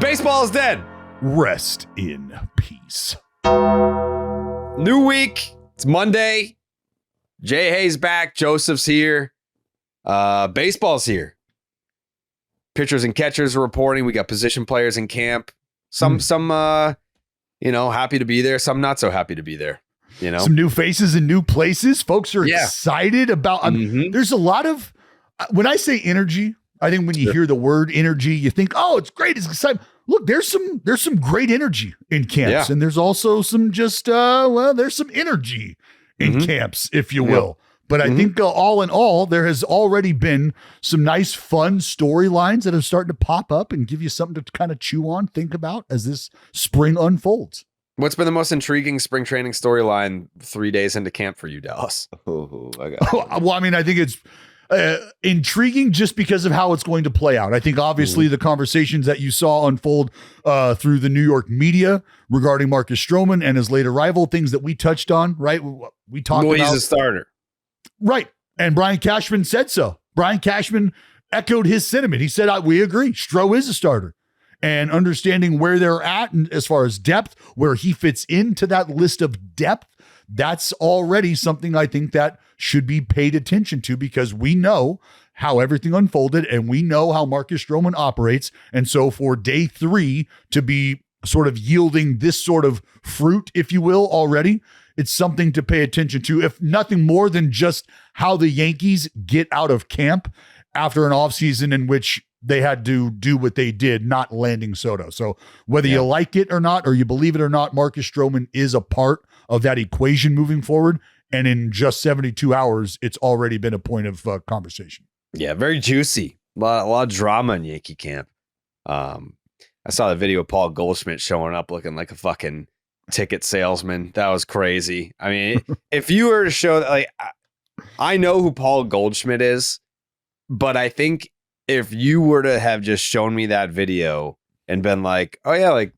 Baseball is dead. Rest in peace. New week. It's Monday. Jay Hayes back. Joseph's here. Baseball's here. Pitchers and catchers are reporting. We got position players in camp. Some happy to be there. Some not so happy to be there. Some new faces in new places. Folks are excited about. There's a lot of when I say energy. I think when you hear the word energy, you think, "Oh, it's great, it's exciting." Look, there's some great energy in camps, and there's also some there's some energy in camps, if you will. But I think all in all, there has already been some nice, fun storylines that are starting to pop up and give you something to kind of chew on, think about as this spring unfolds. What's been the most intriguing spring training storyline 3 days into camp for you, Dallas? I think it's intriguing just because of how it's going to play out. I think obviously the conversations that you saw unfold through the New York media regarding Marcus Stroman and his late arrival, things that we touched on, right? We talked about. He's a starter. Right. And Brian Cashman said so. Brian Cashman echoed his sentiment. He said, we agree. Stro is a starter. And understanding where they're at and as far as depth, where he fits into that list of depth, that's already something I think that should be paid attention to because we know how everything unfolded and we know how Marcus Stroman operates. And so for day 3 to be sort of yielding this sort of fruit, if you will, already, it's something to pay attention to, if nothing more than just how the Yankees get out of camp after an offseason in which they had to do what they did, not landing Soto. So whether you like it or not, or you believe it or not, Marcus Stroman is a part of that equation moving forward. And in just 72 hours, it's already been a point of conversation. Yeah, very juicy. A lot of drama in Yankee camp. I saw the video of Paul Goldschmidt showing up looking like a fucking ticket salesman. That was crazy. I mean, if you were to show that, like, I know who Paul Goldschmidt is, but I think if you were to have just shown me that video and been like, oh yeah, like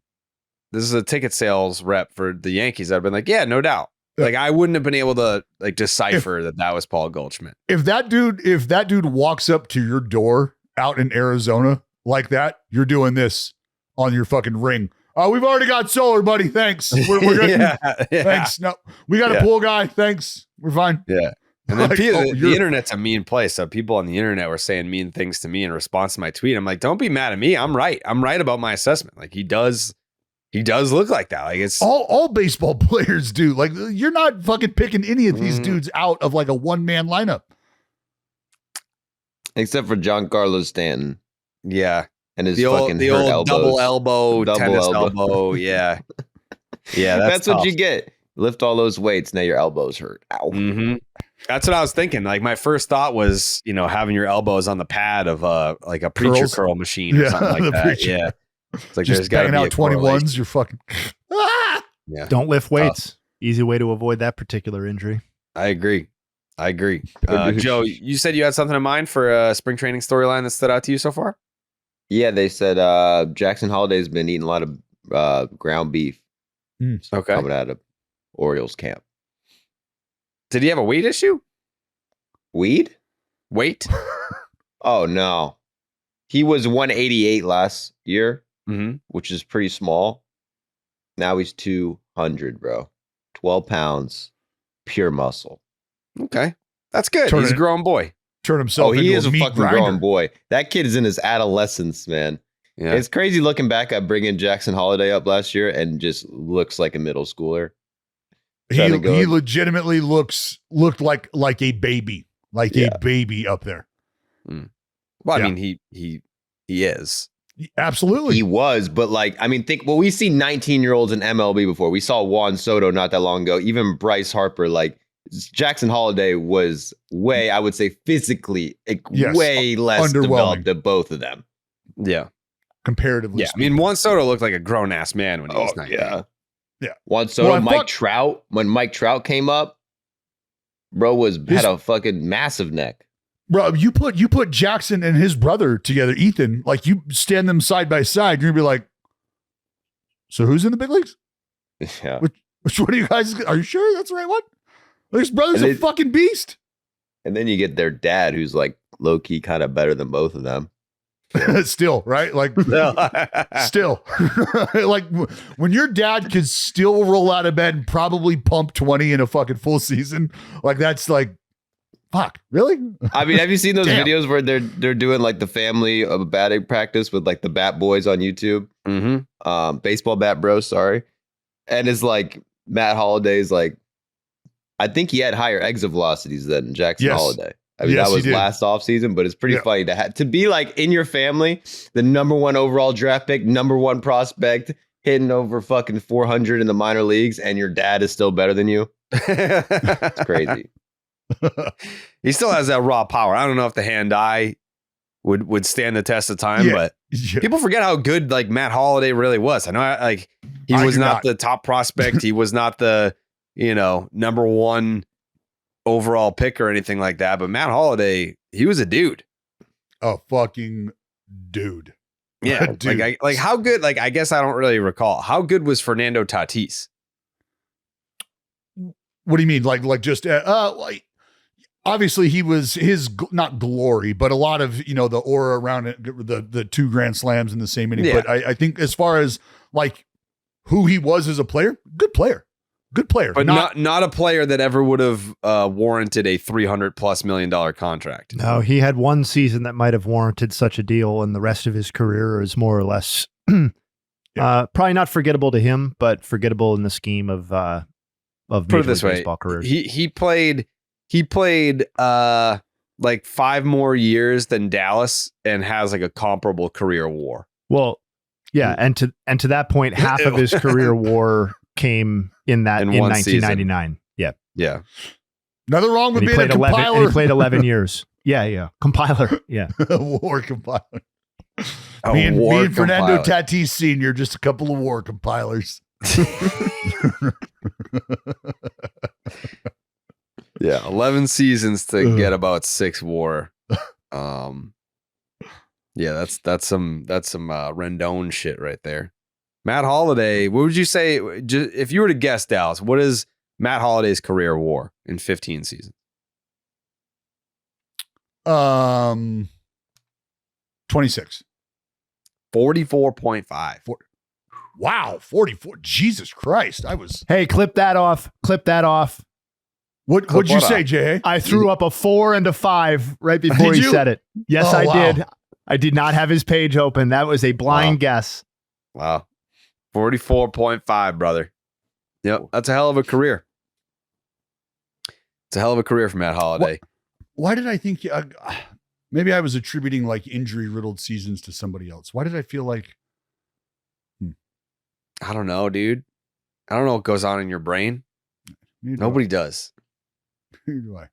this is a ticket sales rep for the Yankees, I'd been like, yeah, no doubt. Like I wouldn't have been able to like decipher that was Paul Goldschmidt. If that dude walks up to your door out in Arizona like that, you're doing this on your fucking ring. Oh, we've already got solar, buddy. Thanks. We're good. Thanks. No, we got a pool guy. Thanks. We're fine. Yeah. And then the internet's a mean place. So people on the internet were saying mean things to me in response to my tweet. I'm like, don't be mad at me. I'm right. I'm right about my assessment. Like he does look like that. Like it's all baseball players do. Like you're not fucking picking any of these dudes out of like a one-man lineup. Except for Giancarlo Stanton. Yeah. And his fucking the old double elbow, tennis elbow. Yeah. Yeah. That's what you get. Lift all those weights. Now your elbows hurt. Ow. Mm-hmm. That's what I was thinking. Like my first thought was, having your elbows on the pad of like a preacher curl machine or something like that. Preacher. Yeah. It's like just banging out 21s. You're fucking. Yeah. Don't lift weights. Easy way to avoid that particular injury. I agree. Joe, you said you had something in mind for a spring training storyline that stood out to you so far? Yeah, they said Jackson Holliday's been eating a lot of ground beef. Okay. Coming out of Orioles camp. Did he have a weight issue? Weight? Oh, no. He was 188 last year, which is pretty small. Now he's 200, bro. 12 pounds, pure muscle. Okay. That's good. He's a grown boy. Turn himself into a meat fucking grinder. grown boy. That kid is in his adolescence, man. Yeah. It's crazy looking back at bringing Jackson Holliday up last year and just looks like a middle schooler. He legitimately looked like a baby, a baby up there. Well, I mean, he is. Absolutely. He was, but we see 19-year-olds in MLB before. We saw Juan Soto not that long ago. Even Bryce Harper, Jackson Holliday was I would say physically, way less developed than both of them. Yeah. Comparatively. Yeah. I mean, Juan Soto looked like a grown ass man when he was 19. Yeah. Juan Soto, Trout, when Mike Trout came up, bro had a fucking massive neck. Bro, you put Jackson and his brother together, Ethan, like you stand them side by side, you're gonna be like, so who's in the big leagues? Yeah. Which one of you guys? Are you sure that's the right one? His brother's a fucking beast. And then you get their dad, who's like low key kind of better than both of them. Still, right? Like, still. Like, when your dad could still roll out of bed and probably pump 20 in a fucking full season, like, that's like, fuck, really? I mean, have you seen those Damn. videos where they're doing like the family of batting practice with like the bat boys on YouTube? Mm-hmm. Baseball bat bros, sorry. And it's like Matt Holliday's like, I think he had higher exit velocities than Jackson Yes. Holiday. I mean, Yes, that he was did. last offseason, but it's pretty funny to be like in your family, the number 1 overall draft pick, number 1 prospect, hitting over fucking 400 in the minor leagues, and your dad is still better than you. It's crazy. He still has that raw power. I don't know if the hand-eye would stand the test of time, but people forget how good like Matt Holliday really was. I know like he was not the top prospect. He was not the, number 1 overall pick or anything like that. But Matt Holliday, he was a dude. A fucking dude. Yeah. Dude. Like how good, like, I guess I don't really recall. How good was Fernando Tatis? What do you mean? Like just, like, obviously he was not glory, but a lot of, the aura around it, the 2 grand slams in the same inning. Yeah. But I think as far as like who he was as a player, good player, but not a player that ever would have warranted a $300+ million contract. No, he had one season that might have warranted such a deal, and the rest of his career is more or less probably not forgettable to him, but forgettable in the scheme of Major League Baseball careers. He played like 5 more years than Dallas and has like a comparable career WAR. Well, yeah, and to that point, half of his career WAR came in 1999. Yeah. Yeah. Nothing wrong with And being a compiler. he played 11 years. Yeah. Compiler. Yeah. War compiler. Me and Fernando Tatis Sr., just a couple of war compilers. Yeah, 11 seasons to get about 6 WAR. Yeah, that's some Rendon shit right there. Matt Holliday, what would you say if you were to guess, Dallas? What is Matt Holliday's career WAR in 15 seasons? 26. 44.5. Wow, 44. Jesus Christ. Hey, clip that off. What'd you say, Jay? I threw up a 4 and a 5 right before he said it. Yes, I did. I did not have his page open. That was a blind guess. Wow. 44.5, brother. Yep. That's a hell of a career. It's a hell of a career for Matt Holliday. Why did I think maybe I was attributing like injury riddled seasons to somebody else? Why did I feel like I don't know, dude. I don't know what goes on in your brain. Nobody does. Neither do I.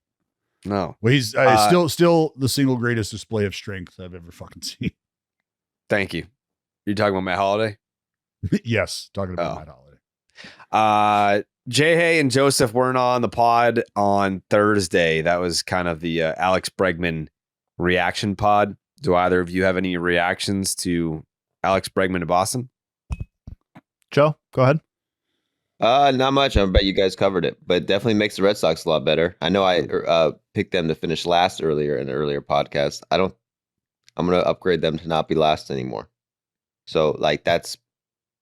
No. Well, he's still the single greatest display of strength I've ever fucking seen. Thank you. You're talking about Matt Holliday? Yes, talking about Matt Holliday. Jay Hay and Joseph weren't on the pod on Thursday. That was kind of the Alex Bregman reaction pod. Do either of you have any reactions to Alex Bregman to Boston? Joe, go ahead. Not much. I bet you guys covered it, but definitely makes the Red Sox a lot better. I know I picked them to finish last earlier in an earlier podcast. I'm going to upgrade them to not be last anymore. So like that's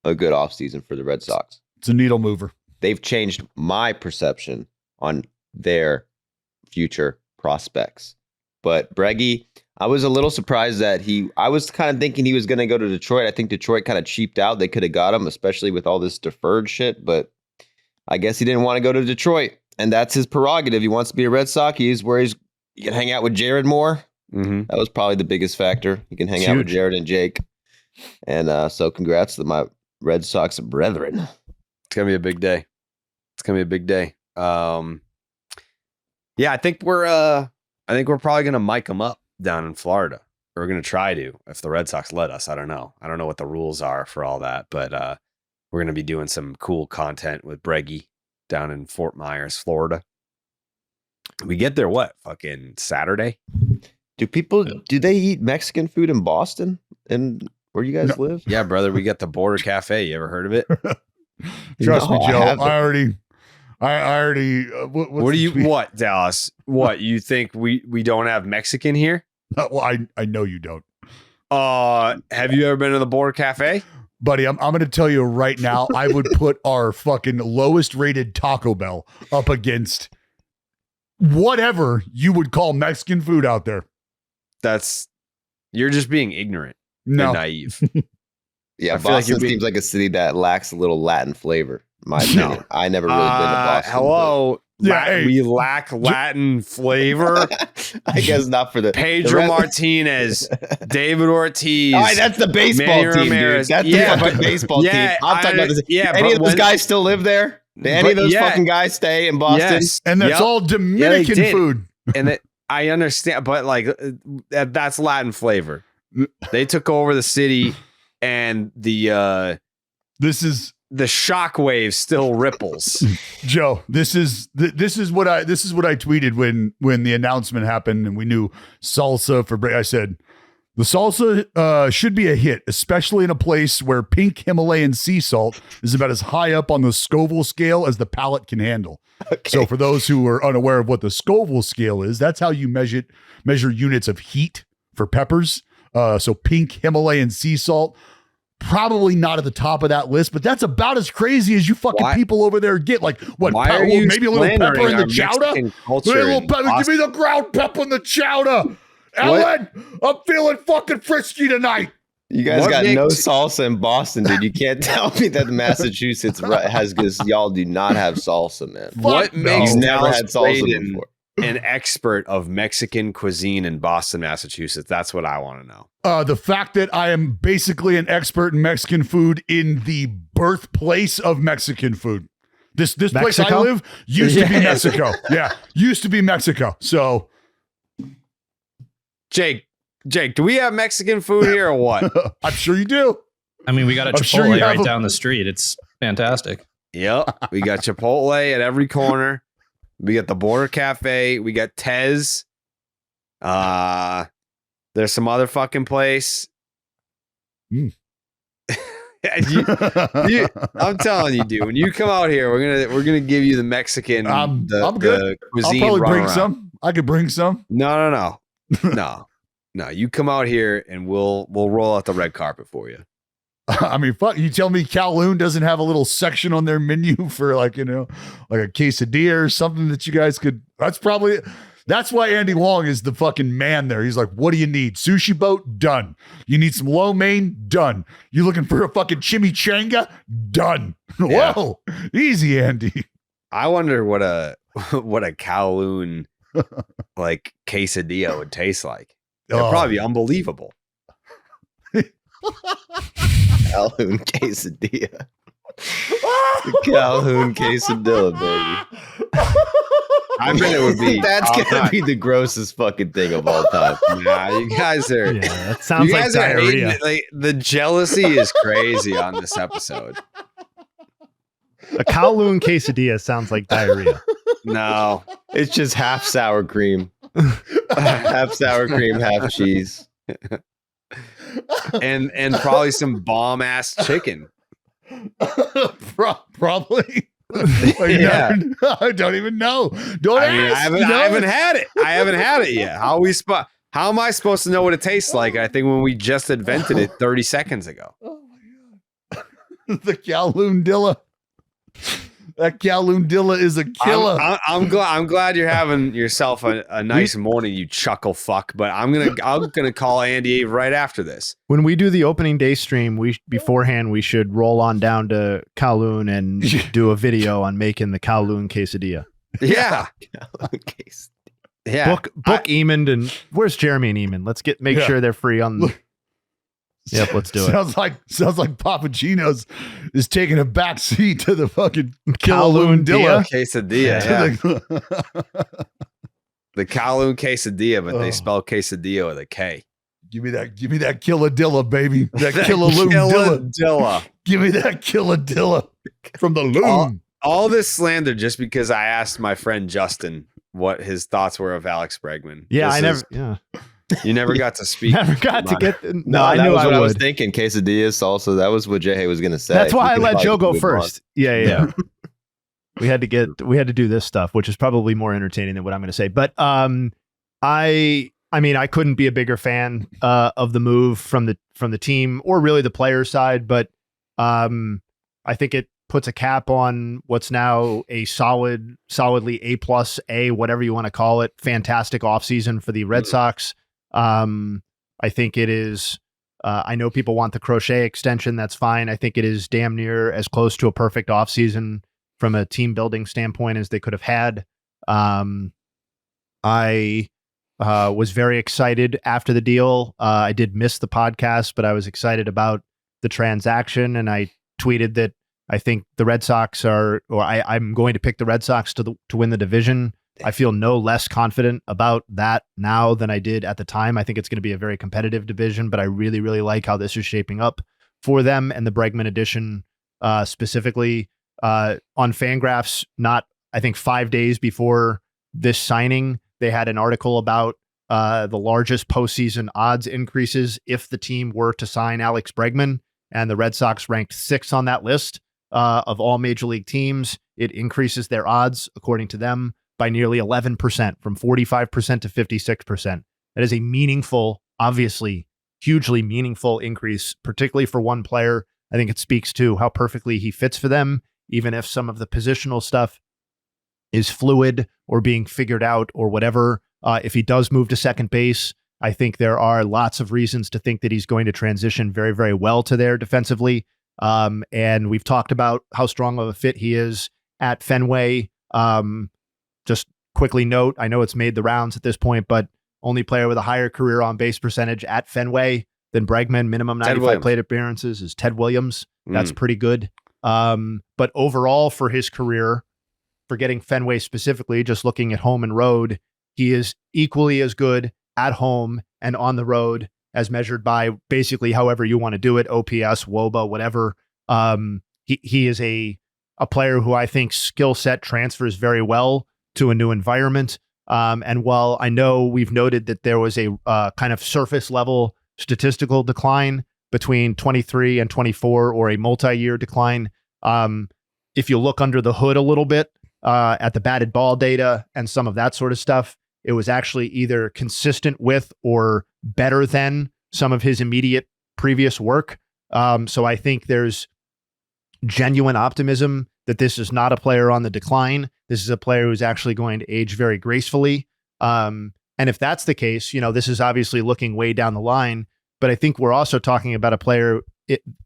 a good offseason for the Red Sox. It's a needle mover. They've changed my perception on their future prospects. But Breggy, I was a little surprised that I was kind of thinking he was going to go to Detroit. I think Detroit kind of cheaped out. They could have got him, especially with all this deferred shit. But I guess he didn't want to go to Detroit. And that's his prerogative. He wants to be a Red Sox. He can hang out with Jared more. Mm-hmm. That was probably the biggest factor. He can hang out with Jared and Jake. And so congrats to my Red Sox brethren. It's going to be a big day. Yeah, I think we're probably going to mic them up down in Florida. We're going to try to, if the Red Sox let us. I don't know what the rules are for all that, but we're going to be doing some cool content with Breggy down in Fort Myers, Florida. We get there, fucking Saturday? Do they eat Mexican food in Boston and where you guys live? Yeah, brother, we got the Border Cafe. You ever heard of it? Trust me, Joe. I already. What, Dallas? What, you think we don't have Mexican here? Well, I know you don't. Have you ever been to the Border Cafe? Buddy, I'm going to tell you right now, I would put our fucking lowest rated Taco Bell up against whatever you would call Mexican food out there. You're just being ignorant and naive. Yeah, Boston seems like a city that lacks a little Latin flavor, in my opinion. I never really been to Boston. Hello. We lack Latin flavor. I guess not for the Pedro Martinez, David Ortiz. All right, that's the baseball team, dude. That's the fucking baseball team. I'm talking about this. Any of those guys still live there? Do any of those fucking guys stay in Boston? Yes. And that's all Dominican food. And I understand, but like that's Latin flavor. They took over the city, and the shockwave still ripples. Joe, this is what I tweeted when the announcement happened and we knew salsa for break. I said the salsa should be a hit, especially in a place where pink Himalayan sea salt is about as high up on the Scoville scale as the palate can handle. Okay. So for those who are unaware of what the Scoville scale is, that's how you measure units of heat for peppers. So pink Himalayan sea salt. Probably not at the top of that list, but that's about as crazy as you fucking people over there get. Like, what? Maybe a little pepper in the chowder? Give me the ground pepper in the chowder. Ellen, I'm feeling fucking frisky tonight. You guys got no salsa in Boston, dude. You can't tell me that Massachusetts has, because y'all do not have salsa, man. What makes never had salsa before? An expert of Mexican cuisine in Boston, Massachusetts. That's what I want to know. The fact that I am basically an expert in Mexican food in the birthplace of Mexican food. This place I live used to be Mexico. Yeah, used to be Mexico. So, Jake, do we have Mexican food here or what? I'm sure you do. I mean, we got a Chipotle right down the street. It's fantastic. Yep, we got Chipotle at every corner. We got the Border Cafe. We got Tez. There's some other fucking place. I'm telling you, dude. When you come out here, we're gonna give you the Mexican. I'm good. Cuisine. I'll probably bring some. I could bring some. No. You come out here and we'll roll out the red carpet for you. I mean, fuck, you tell me Kowloon doesn't have a little section on their menu for like a quesadilla or something that you guys could, that's why Andy Long is the fucking man there. He's like, what do you need? Sushi boat? Done. You need some lo mein? Done. You looking for a fucking chimichanga? Done. Yeah. Whoa. Easy, Andy. I wonder what a Kowloon like quesadilla would taste like. It'd probably be unbelievable. Calhoun quesadilla. Calhoun quesadilla, baby. I bet it would be. That's gonna be the grossest fucking thing of all time. Nah, you guys are. Yeah, that sounds like diarrhea. Like the jealousy is crazy on this episode. A Kowloon quesadilla sounds like diarrhea. No, it's just half sour cream, half sour cream, half cheese. and probably some bomb ass chicken. Probably. Yeah. I don't even know. I haven't had it. I haven't had it yet. How am I supposed to know what it tastes like? I think when we just invented it 30 seconds ago. Oh my god. The Kowloon Dilla. That Kowloon Dilla is a killer. I'm glad you're having yourself a nice morning, you chuckle fuck. But I'm gonna call Andy right after this. When we do the opening day stream, beforehand we should roll on down to Kowloon and do a video on making the Kowloon quesadilla. Yeah. Yeah. Book Eamon and where's Jeremy and Eamon? Let's make sure they're free on. Yep, let's do it. Sounds like Papa Gino's is taking a back seat to the fucking Kowloon Dilla quesadilla. Yeah. The Kowloon quesadilla, but they spell quesadilla with a K. Give me that killer Dilla, baby. That killer Dilla. Give me that killer Dilla from the loon. All this slander just because I asked my friend Justin what his thoughts were of Alex Bregman. Yeah, You never got to speak. Never got to get. No, I knew I was thinking. Quesadillas salsa. That was what Jay was going to say. That's why I let Joe go first. Yeah. we had to do this stuff, which is probably more entertaining than what I'm going to say. But I I mean, I couldn't be a bigger fan of the move from the team or really the player side, but I think it puts a cap on what's now a solidly A+, whatever you want to call it, fantastic offseason for the Red Sox. I think it is. I know people want the Crochet extension. That's fine. I think it is damn near as close to a perfect offseason from a team building standpoint as they could have had. I was very excited after the deal. I did miss the podcast, but I was excited about the transaction, and I tweeted that I think the Red Sox I'm going to pick the Red Sox to win the division. I feel no less confident about that now than I did at the time. I think it's going to be a very competitive division, but I really, really like how this is shaping up for them and the Bregman edition specifically. On Fangraphs, I think 5 days before this signing, they had an article about the largest postseason odds increases if the team were to sign Alex Bregman, and the Red Sox ranked 6th on that list of all major league teams. It increases their odds, according to them, by nearly 11%, from 45% to 56%. That is a meaningful, obviously hugely meaningful increase, particularly for one player. I think it speaks to how perfectly he fits for them, even if some of the positional stuff is fluid or being figured out or whatever. If he does move to second base, I think there are lots of reasons to think that he's going to transition very, very well to there defensively. And we've talked about how strong of a fit he is at Fenway. Just quickly note, I know it's made the rounds at this point, but only player with a higher career on base percentage at Fenway than Bregman, minimum 95 plate appearances, is Ted Williams. That's pretty good. But overall for his career, forgetting Fenway specifically, just looking at home and road, he is equally as good at home and on the road as measured by basically however you want to do it, OPS, WOBA, whatever. He is a player who I think skill set transfers very well to a new environment. And while I know we've noted that there was a kind of surface level statistical decline between 23 and 24, or a multi-year decline, if you look under the hood a little bit at the batted ball data and some of that sort of stuff, it was actually either consistent with or better than some of his immediate previous work. So I think there's genuine optimism that this is not a player on the decline. This is a player who's actually going to age very gracefully. And if that's the case, this is obviously looking way down the line, but I think we're also talking about a player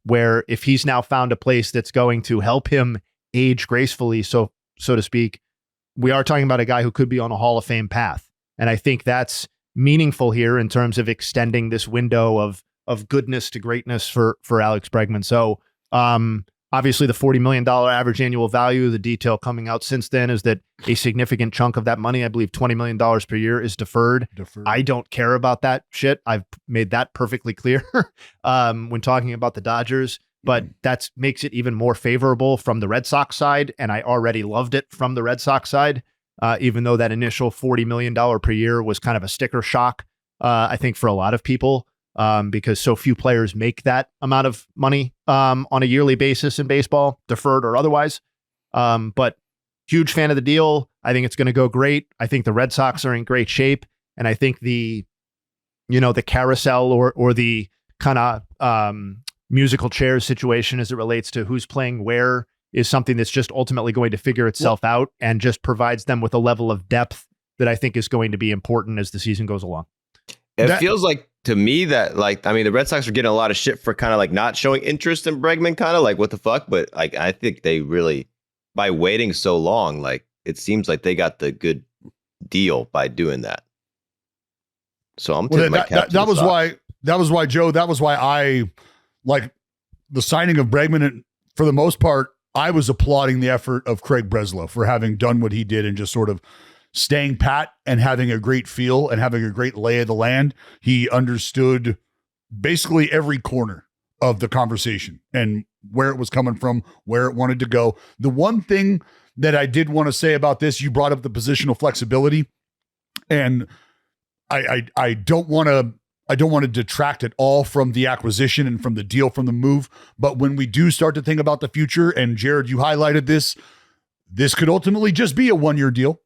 where if he's now found a place that's going to help him age gracefully, so to speak, we are talking about a guy who could be on a Hall of Fame path. And I think that's meaningful here in terms of extending this window of goodness to greatness for Alex Bregman. So obviously the $40 million average annual value, the detail coming out since then is that a significant chunk of that money, I believe $20 million per year, is deferred. I don't care about that shit. I've made that perfectly clear when talking about the Dodgers, but that makes it even more favorable from the Red Sox side. And I already loved it from the Red Sox side, even though that initial $40 million per year was kind of a sticker shock, I think, for a lot of people. Because so few players make that amount of money on a yearly basis in baseball, deferred or otherwise. But huge fan of the deal. I think it's going to go great. I think the Red Sox are in great shape. And I think the carousel or the kind of musical chairs situation as it relates to who's playing where is something that's just ultimately going to figure itself out and just provides them with a level of depth that I think is going to be important as the season goes along. It feels like to me that the Red Sox are getting a lot of shit for kind of like not showing interest in Bregman, kind of like what the fuck. But I think they really, by waiting so long, it seems like they got the good deal by doing that. So I'm taking my cap. That was why, Joe, I like the signing of Bregman. And for the most part, I was applauding the effort of Craig Breslow for having done what he did and just sort of staying pat and having a great feel and having a great lay of the land. He understood basically every corner of the conversation and where it was coming from, where it wanted to go. The one thing that I did want to say about this, you brought up the positional flexibility, and I don't want to detract at all from the acquisition and from the deal, from the move. But when we do start to think about the future, and Jared, you highlighted this could ultimately just be a one-year deal.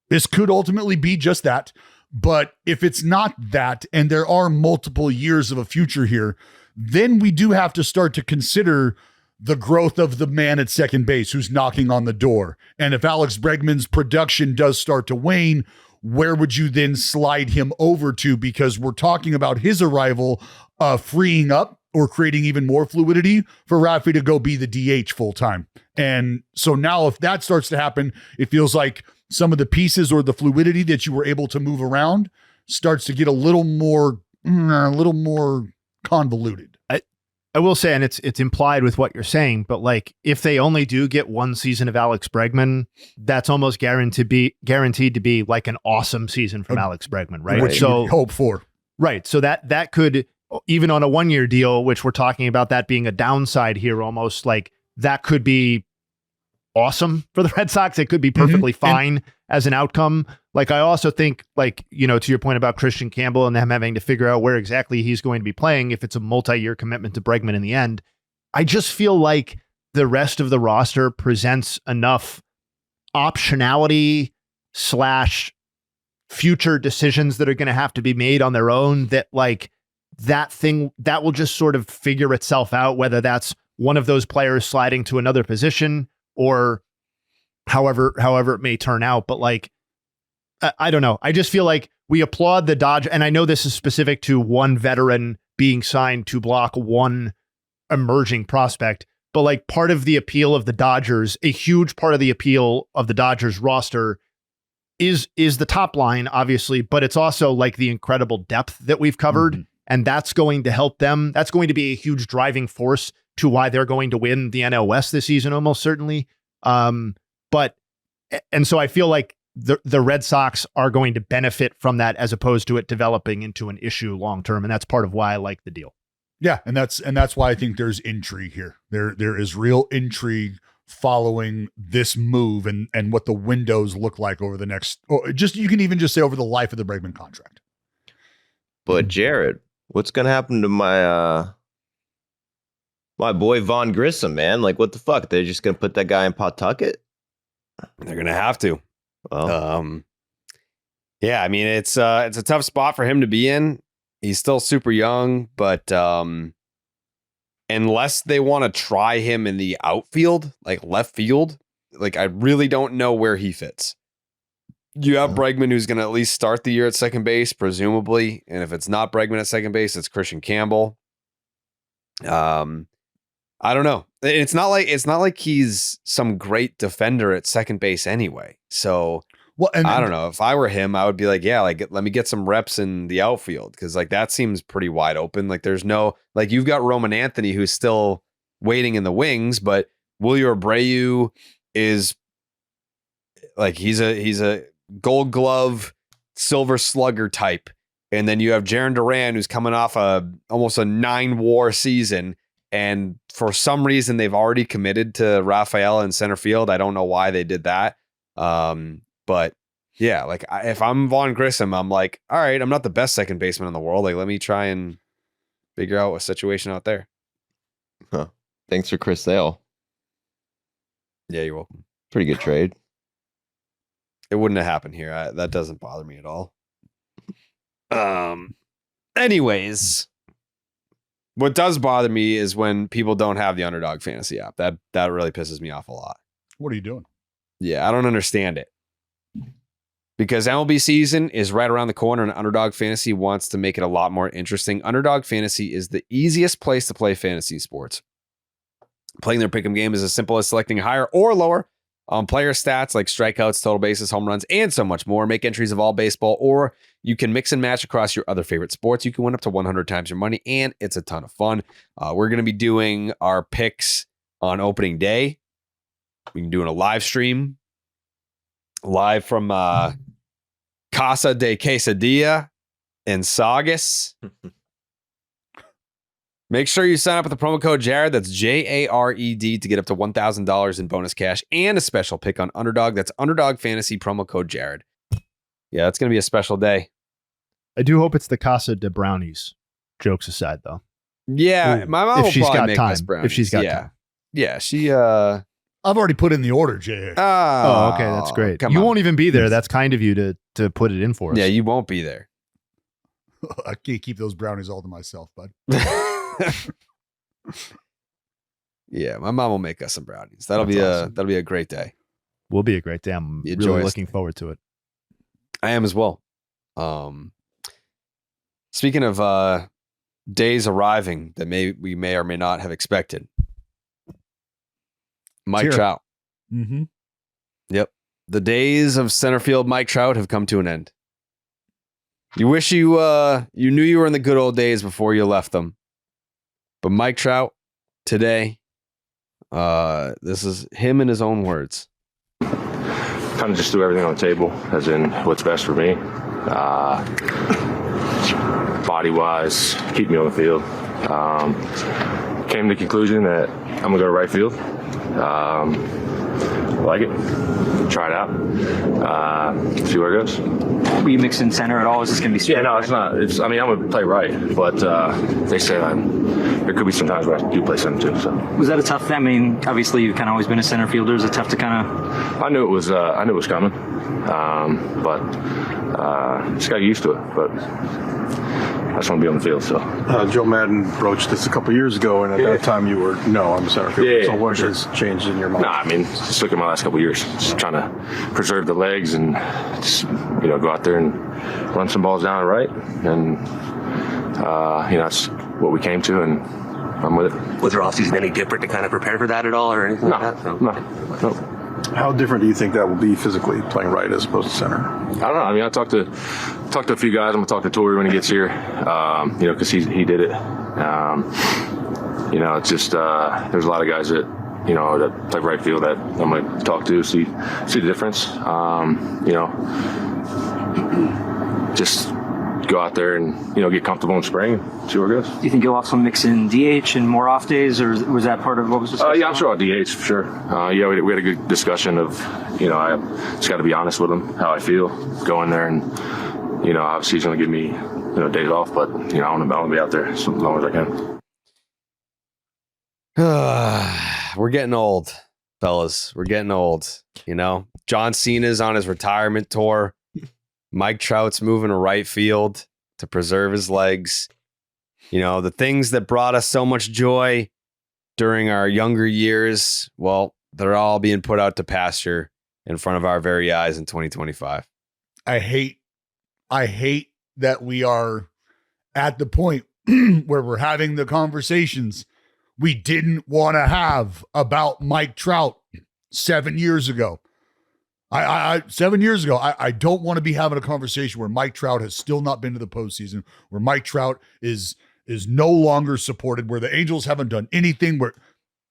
This could ultimately be just that. But if it's not that, and there are multiple years of a future here, then we do have to start to consider the growth of the man at second base who's knocking on the door. And if Alex Bregman's production does start to wane, where would you then slide him over to? Because we're talking about his arrival freeing up or creating even more fluidity for Rafi to go be the DH full time. And so now if that starts to happen, it feels like some of the pieces or the fluidity that you were able to move around starts to get a little more convoluted. I will say, and it's implied with what you're saying, but like if they only do get one season of Alex Bregman, that's almost guaranteed to be like an awesome season from Alex Bregman, right? Which you hope for. Right. So that could, even on a 1-year deal, which we're talking about that being a downside here, almost like that could be awesome for the Red Sox. It could be perfectly fine as an outcome. Like I also think, like, you know, to your point about Christian Campbell and them having to figure out where exactly he's going to be playing, if it's a multi-year commitment to Bregman in the end, I just feel like the rest of the roster presents enough optionality / future decisions that are going to have to be made on their own that like that will just sort of figure itself out, whether that's one of those players sliding to another position or however it may turn out. But like, I don't know. I just feel like we applaud the Dodge. And I know this is specific to one veteran being signed to block one emerging prospect, but like part of the appeal of the Dodgers, a huge part of the appeal of the Dodgers roster is the top line, obviously, but it's also like the incredible depth that we've covered. And that's going to help them. That's going to be a huge driving force to why they're going to win the NL West this season, almost certainly. And so I feel like the Red Sox are going to benefit from that as opposed to it developing into an issue long term. And that's part of why I like the deal. Yeah, and that's why I think there's intrigue here. There is real intrigue following this move and what the windows look like over the next, or just you can even just say over the life of the Bregman contract. But Jared, what's gonna happen to my boy Vaughn Grissom, man? Like, what the fuck? They're just gonna put that guy in Pawtucket? They're gonna have to. Well, yeah, I mean it's a tough spot for him to be in. He's still super young, but unless they want to try him in the outfield, like left field, like I really don't know where he fits. You have Bregman, who's going to at least start the year at second base, presumably. And if it's not Bregman at second base, it's Christian Campbell. I don't know. It's not like he's some great defender at second base anyway. So I don't know. If I were him, I would be like, yeah, like let me get some reps in the outfield, because like that seems pretty wide open. Like there's no, like you've got Roman Anthony who's still waiting in the wings, but Wilyer Abreu is like he's a Gold Glove, Silver Slugger type, and then you have Jarren Duran who's coming off almost a 9-WAR season, and for some reason they've already committed to Rafael in center field. I don't know why they did that. But yeah, like if I'm Vaughn Grissom, I'm like, all right, I'm not the best second baseman in the world. Like, let me try and figure out a situation out there. Huh. Thanks for Chris Sale. Yeah, you're welcome. Pretty good trade. It wouldn't have happened here. That doesn't bother me at all. Anyways, what does bother me is when people don't have the Underdog Fantasy app. That really pisses me off a lot. What are you doing? Yeah, I don't understand it. Because MLB season is right around the corner and Underdog Fantasy wants to make it a lot more interesting. Underdog Fantasy is the easiest place to play fantasy sports. Playing their pick'em game is as simple as selecting higher or lower on player stats like strikeouts, total bases, home runs, and so much more. Make entries of all baseball, or you can mix and match across your other favorite sports. You can win up to 100 times your money, and it's a ton of fun. We're going to be doing our picks on opening day. We can do a live stream live from Casa de Quesadilla in Saugus. Make sure you sign up with the promo code Jared. That's Jared to get up to $1,000 in bonus cash and a special pick on Underdog. That's Underdog Fantasy, promo code Jared. Yeah, it's going to be a special day. I do hope it's the Casa de Brownies. Jokes aside, though. Yeah, my mom will probably make us brownies. If she's got time. Yeah, she... I've already put in the order, Jay. Oh, okay, that's great. You won't even be there. That's kind of you to to put it in for us. Yeah, you won't be there. I can't keep those brownies all to myself, bud. Yeah, my mom will make us some brownies. That'll be a great day. Will be a great day. I'm really looking forward to it. I am as well. Speaking of days arriving that we may or may not have expected. Mike Trout. Mm-hmm. Yep. The days of center field Mike Trout have come to an end. You wish you knew you were in the good old days before you left them. But Mike Trout, today, this is him in his own words. Kind of just threw everything on the table, as in what's best for me. Body-wise, keep me on the field. Came to the conclusion that I'm going to go to right field. Like it. Try it out. See where it goes. Were you mixing center at all? Is this going to be straight? Yeah, no, it's not. I'm going to play right, but they say there could be some times where I do play center too. So was that a tough thing? I mean, obviously you've kind of always been a center fielder. Is it tough to kind of? I knew it was coming, but just got used to it. But I just want to be on the field. So Joe Madden broached this a couple years ago, and at that time you were I'm a center fielder. Yeah, so what has changed in your mind? I mean, just look at my last couple of years, just trying to preserve the legs and just go out there and run some balls down and right, and that's what we came to, and I'm with it. Was your offseason any different to kind of prepare for that at all, or anything like that? No. How different do you think that will be physically playing right as opposed to center? I don't know. I mean, I talked to a few guys. I'm gonna talk to Torrey when he gets here. Because he did it. It's just there's a lot of guys that that play right field that I'm gonna talk to, see the difference. Just go out there and get comfortable in spring and see where it goes. Do you think you'll also mix in DH and more off days, or was that part of what was discussed? Yeah, I'm sure I'll DH for sure. We had a good discussion of I just got to be honest with him how I feel. Go in there and obviously he's going to give me days off, but I want to be out there as long as I can. We're getting old, fellas. We're getting old. John Cena's on his retirement tour. Mike Trout's moving to right field to preserve his legs. The things that brought us so much joy during our younger years, well, they're all being put out to pasture in front of our very eyes in 2025. I hate that we are at the point where we're having the conversations we didn't want to have about Mike Trout 7 years ago. 7 years ago, I don't want to be having a conversation where Mike Trout has still not been to the postseason, where Mike Trout is no longer supported, where the Angels haven't done anything,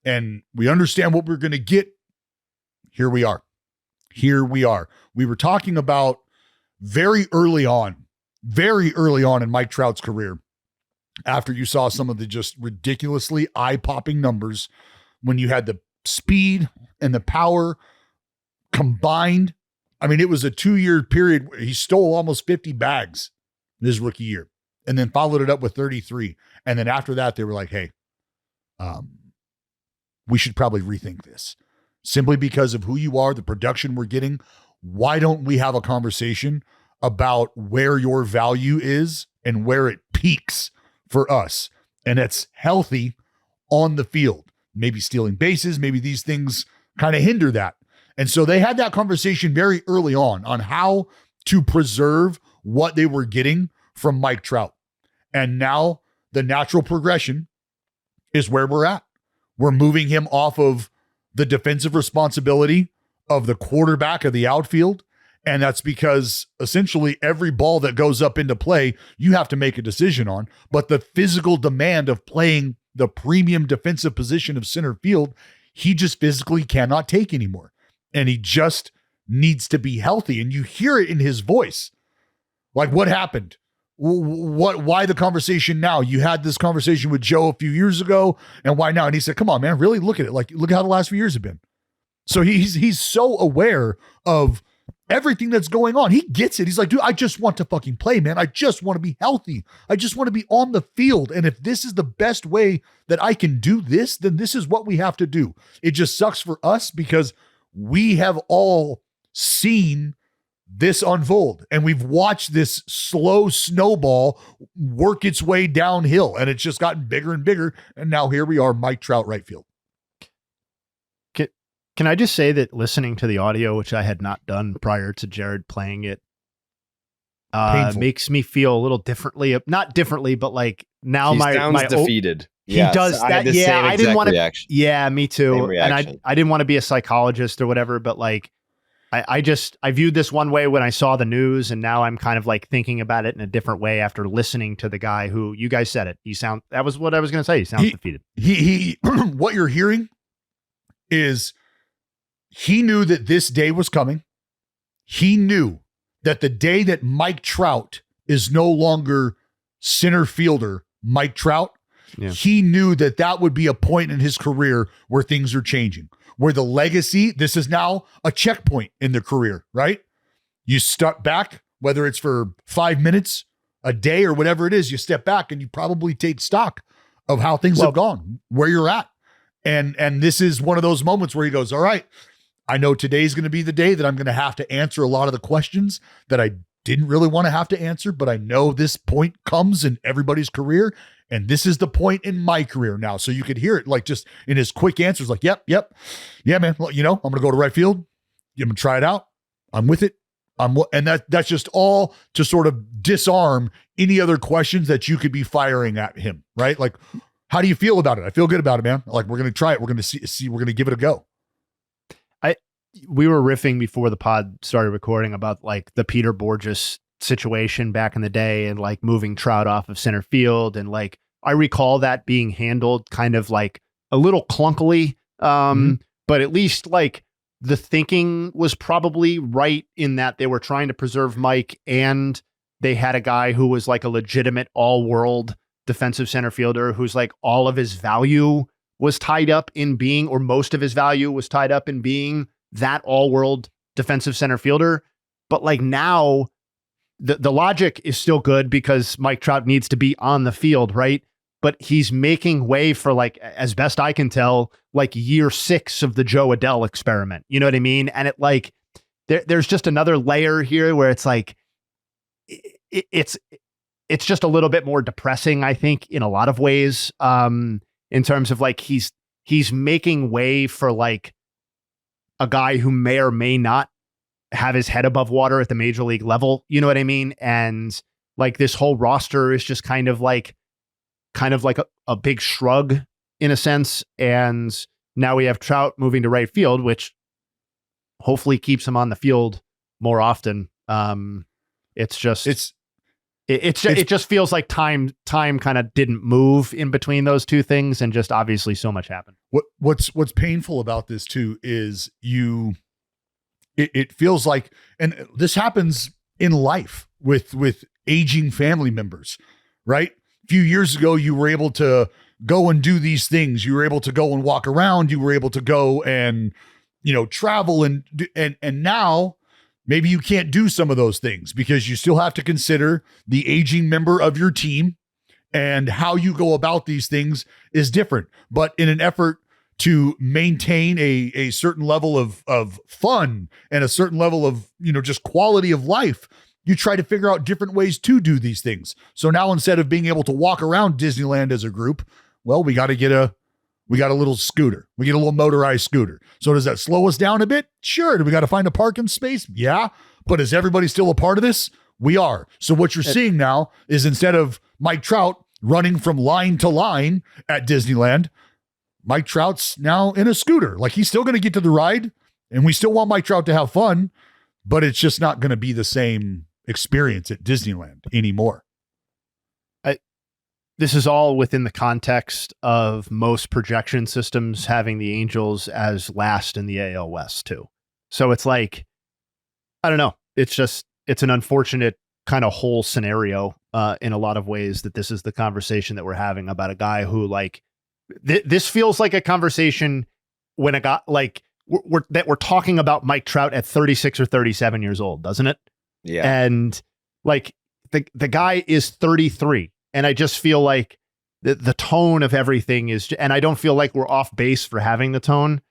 and we understand what we're going to get. Here we are. We were talking about very early on in Mike Trout's career, after you saw some of the just ridiculously eye-popping numbers, when you had the speed and the power combined. I mean, it was a 2-year period where he stole almost 50 bags in his rookie year, and then followed it up with 33. And then after that, they were like, hey, we should probably rethink this. Simply because of who you are, the production we're getting, why don't we have a conversation about where your value is and where it peaks for us? And it's healthy on the field. Maybe stealing bases, maybe these things kind of hinder that. And so they had that conversation very early on how to preserve what they were getting from Mike Trout. And now the natural progression is where we're at. We're moving him off of the defensive responsibility of the quarterback of the outfield. And that's because essentially every ball that goes up into play, you have to make a decision on. But the physical demand of playing the premium defensive position of center field, he just physically cannot take anymore. And he just needs to be healthy. And you hear it in his voice. Like, what happened? Why the conversation now? You had this conversation with Joe a few years ago, and why now? And he said, come on, man, really look at it. Like, look how the last few years have been. So he's so aware of everything that's going on. He gets it. He's like, dude, I just want to fucking play, man. I just want to be healthy. I just want to be on the field. And if this is the best way that I can do this, then this is what we have to do. It just sucks for us because we have all seen this unfold. And we've watched this slow snowball work its way downhill, and it's just gotten bigger and bigger. And now here we are, Mike Trout, right field. Can I just say that listening to the audio, which I had not done prior to Jared playing it, makes me feel a little differently. Not differently, but like now he sounds defeated. He does that. I didn't want to. Yeah, me too. And I didn't want to be a psychologist or whatever, but like, I viewed this one way when I saw the news, and now I'm kind of like thinking about it in a different way after listening to the guy who, you guys said it. That was what I was going to say. He sounds defeated. He what you're hearing is he knew that this day was coming. He knew that the day that Mike Trout is no longer center fielder Mike Trout, he knew that that would be a point in his career where things are changing, where the legacy, this is now a checkpoint in the career, right? You step back, whether it's for 5 minutes, a day, or whatever it is, you step back and you probably take stock of how things have gone, where you're at. And this is one of those moments where he goes, all right, I know today's going to be the day that I'm going to have to answer a lot of the questions that I didn't really want to have to answer, but I know this point comes in everybody's career, and this is the point in my career now. So you could hear it like just in his quick answers, like, yep. Yeah, man. Well, I'm going to go to right field. I'm going to try it out. I'm with it. And that's just all to sort of disarm any other questions that you could be firing at him, right? Like, how do you feel about it? I feel good about it, man. Like, we're going to try it. We're going to see, we're going to give it a go. We were riffing before the pod started recording about like the Peter Borges situation back in the day and like moving Trout off of center field. And like, I recall that being handled kind of like a little clunkily. But at least like the thinking was probably right in that they were trying to preserve Mike, and they had a guy who was like a legitimate all-world defensive center fielder who's like all of his value was tied up in being, or most of his value was tied up in being that all-world defensive center fielder. But like now the logic is still good because Mike Trout needs to be on the field, right? But he's making way for, like, as best I can tell, like year 6 of the Joe Adell experiment. You know what I mean? And it like, there's just another layer here where it's like, it's just a little bit more depressing, I think, in a lot of ways, in terms of like, he's making way for like a guy who may or may not have his head above water at the major league level. You know what I mean? And like this whole roster is just kind of like a big shrug in a sense. And now we have Trout moving to right field, which hopefully keeps him on the field more often. It just feels like time kind of didn't move in between those two things, and just obviously so much happened. What's painful about this too is it feels like, and this happens in life with aging family members, right? A few years ago, you were able to go and do these things. You were able to go and walk around. You were able to go and, travel and now maybe you can't do some of those things because you still have to consider the aging member of your team, and how you go about these things is different. But in an effort to maintain a certain level of fun and a certain level of, just quality of life, you try to figure out different ways to do these things. So now instead of being able to walk around Disneyland as a group, well, we got a little scooter. We get a little motorized scooter. So does that slow us down a bit? Sure. Do we got to find a parking space? Yeah. But is everybody still a part of this? We are. So what you're seeing now is, instead of Mike Trout running from line to line at Disneyland, Mike Trout's now in a scooter. Like, he's still going to get to the ride, and we still want Mike Trout to have fun, but it's just not going to be the same experience at Disneyland anymore. This is all within the context of most projection systems having the Angels as last in the AL West too. So it's like, I don't know. It's an unfortunate kind of whole scenario in a lot of ways that this is the conversation that we're having about a guy who, like, this feels like a conversation when a guy like we're talking about Mike Trout at 36 or 37 years old, doesn't it? Yeah. And like the guy is 33. And I just feel like the tone of everything is, and I don't feel like we're off base for having the tone,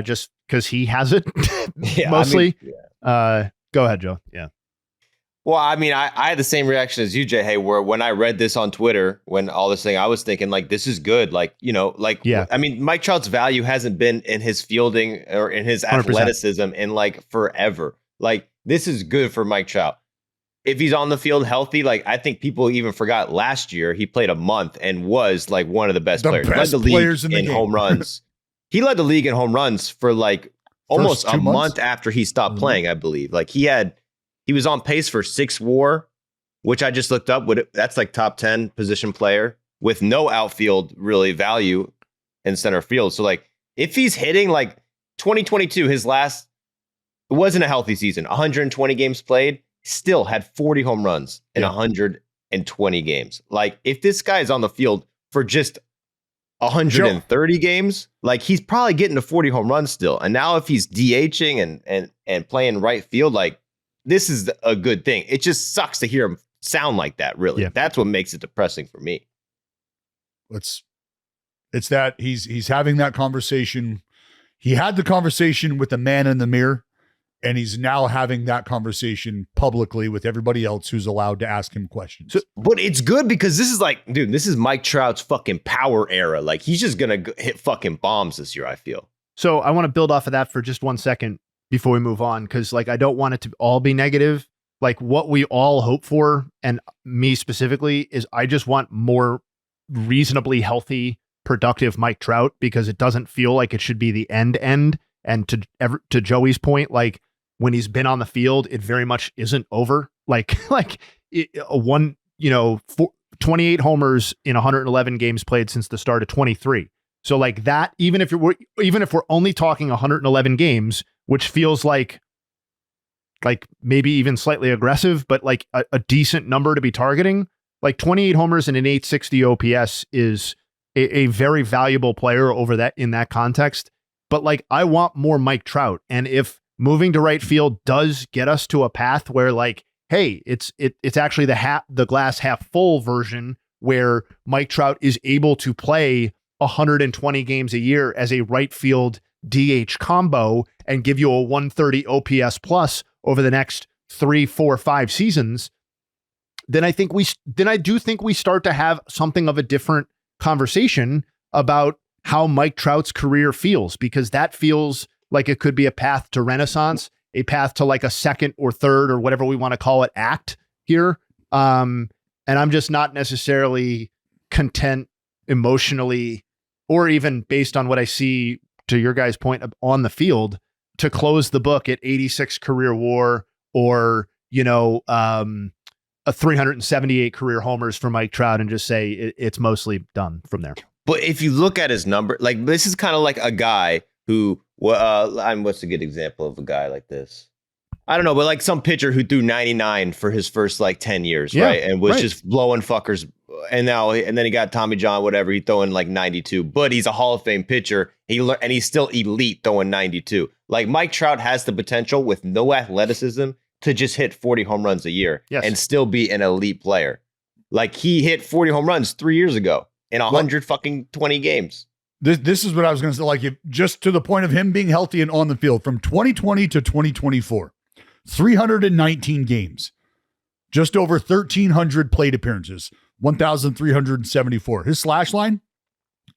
just because he has it mostly. Go Go ahead, Joe. Yeah. Well, I mean, I had the same reaction as you, Jay. Hey, where when I read this on Twitter, when all this thing, I was thinking like, this is good. Like, you know, like, yeah. I mean, Mike Trout's value hasn't been in his fielding or in his 100%. athleticism in like forever. Like, this is good for Mike Trout. If he's on the field healthy, like I think people even forgot last year he played a month and was like one of the best players. Best led the players league in the game. home runs. He led the league in home runs for like almost a month after he stopped playing, I believe. Like he was on pace for 6 WAR, which I just looked up. That's like top 10 position player with no outfield really value in center field. So like if he's hitting like 2022, his last, it wasn't a healthy season, 120 games played, still had 40 home runs in 120 games. Like if this guy is on the field for just 130 games, like he's probably getting to 40 home runs still. And now if he's DHing and playing right field, like this is a good thing. It just sucks to hear him sound like that, really. Yeah. That's what makes it depressing for me. It's that he's having that conversation. He had the conversation with the man in the mirror, and he's now having that conversation publicly with everybody else who's allowed to ask him questions. So, but it's good because this is like, dude, this is Mike Trout's fucking power era. Like he's just going to hit fucking bombs this year, I feel. So I want to build off of that for just 1 second before we move on. Cause like, I don't want it to all be negative. Like what we all hope for, and me specifically, is I just want more reasonably healthy, productive Mike Trout, because it doesn't feel like it should be the end. And to Joey's point, like when he's been on the field, it very much isn't over. Like 28 homers in 111 games played since the start of 23. So like that, even if we're only talking 111 games, which feels like maybe even slightly aggressive, but like a decent number to be targeting, like 28 homers and an 860 OPS is a very valuable player over that in that context. But like, I want more Mike Trout. And if moving to right field does get us to a path where like, hey, it's actually the glass half full version where Mike Trout is able to play 120 games a year as a right field DH combo and give you a 130 OPS plus over the next 3, 4, 5 seasons, then I do think we start to have something of a different conversation about how Mike Trout's career feels, because that feels like it could be a path to renaissance, a path to like a second or third or whatever we want to call it act here. And I'm just not necessarily content emotionally, or even based on what I see, to your guys' point, on the field, to close the book at 86 career WAR or, a 378 career homers for Mike Trout and just say it's mostly done from there. But if you look at his number, like this is kind of like a guy who, what's a good example of a guy like this? I don't know, but like some pitcher who threw 99 for his first like 10 years, right? And was just blowing fuckers. And then he got Tommy John, whatever. He throwing like 92, but he's a Hall of Fame pitcher. And he's still elite throwing 92. Like Mike Trout has the potential with no athleticism to just hit 40 home runs a year and still be an elite player. Like he hit 40 home runs 3 years ago in 120 games. This is what I was going to say. Like, just to the point of him being healthy and on the field from 2020 to 2024, 319 games, just over 1,300 plate appearances, 1,374. His slash line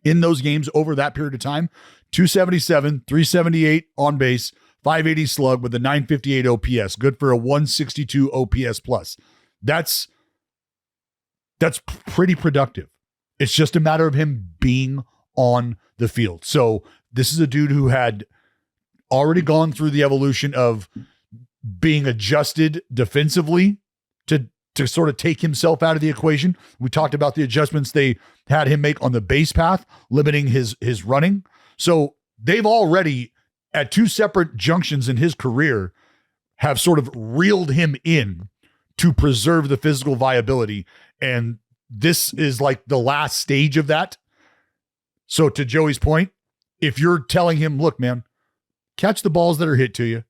in those games over that period of time, 277, 378 on base, 580 slug with a 958 OPS, good for a 162 OPS plus. That's pretty productive. It's just a matter of him being on the field. So this is a dude who had already gone through the evolution of being adjusted defensively to sort of take himself out of the equation. We talked about the adjustments they had him make on the base path, limiting his running. So they've already, at 2 separate junctions in his career, have sort of reeled him in to preserve the physical viability. And this is like the last stage of that. So to Joey's point, if you're telling him, look, man, catch the balls that are hit to you,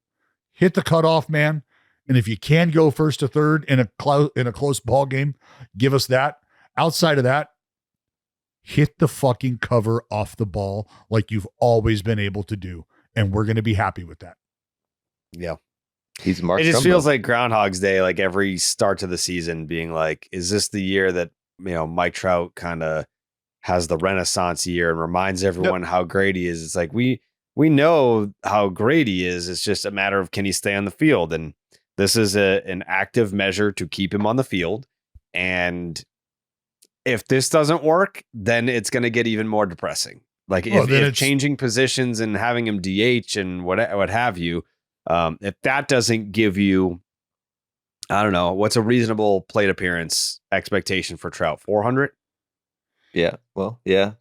hit the cutoff, man. And if you can go first to third in a close ball game, give us that. Outside of that, hit the fucking cover off the ball like you've always been able to do. And we're going to be happy with that. Yeah. He's Mark. It just Trumbo. feels like Groundhog's Day, like every start to the season being like, is this the year that, Mike Trout kind of has the renaissance year and reminds everyone how great he is? It's like, we know how great he is. It's just a matter of, can he stay on the field? And this is an active measure to keep him on the field. And if this doesn't work, then it's going to get even more depressing. Like if changing positions and having him DH and what have you, if that doesn't give you, I don't know, what's a reasonable plate appearance expectation for Trout? 400? Yeah. Well, yeah.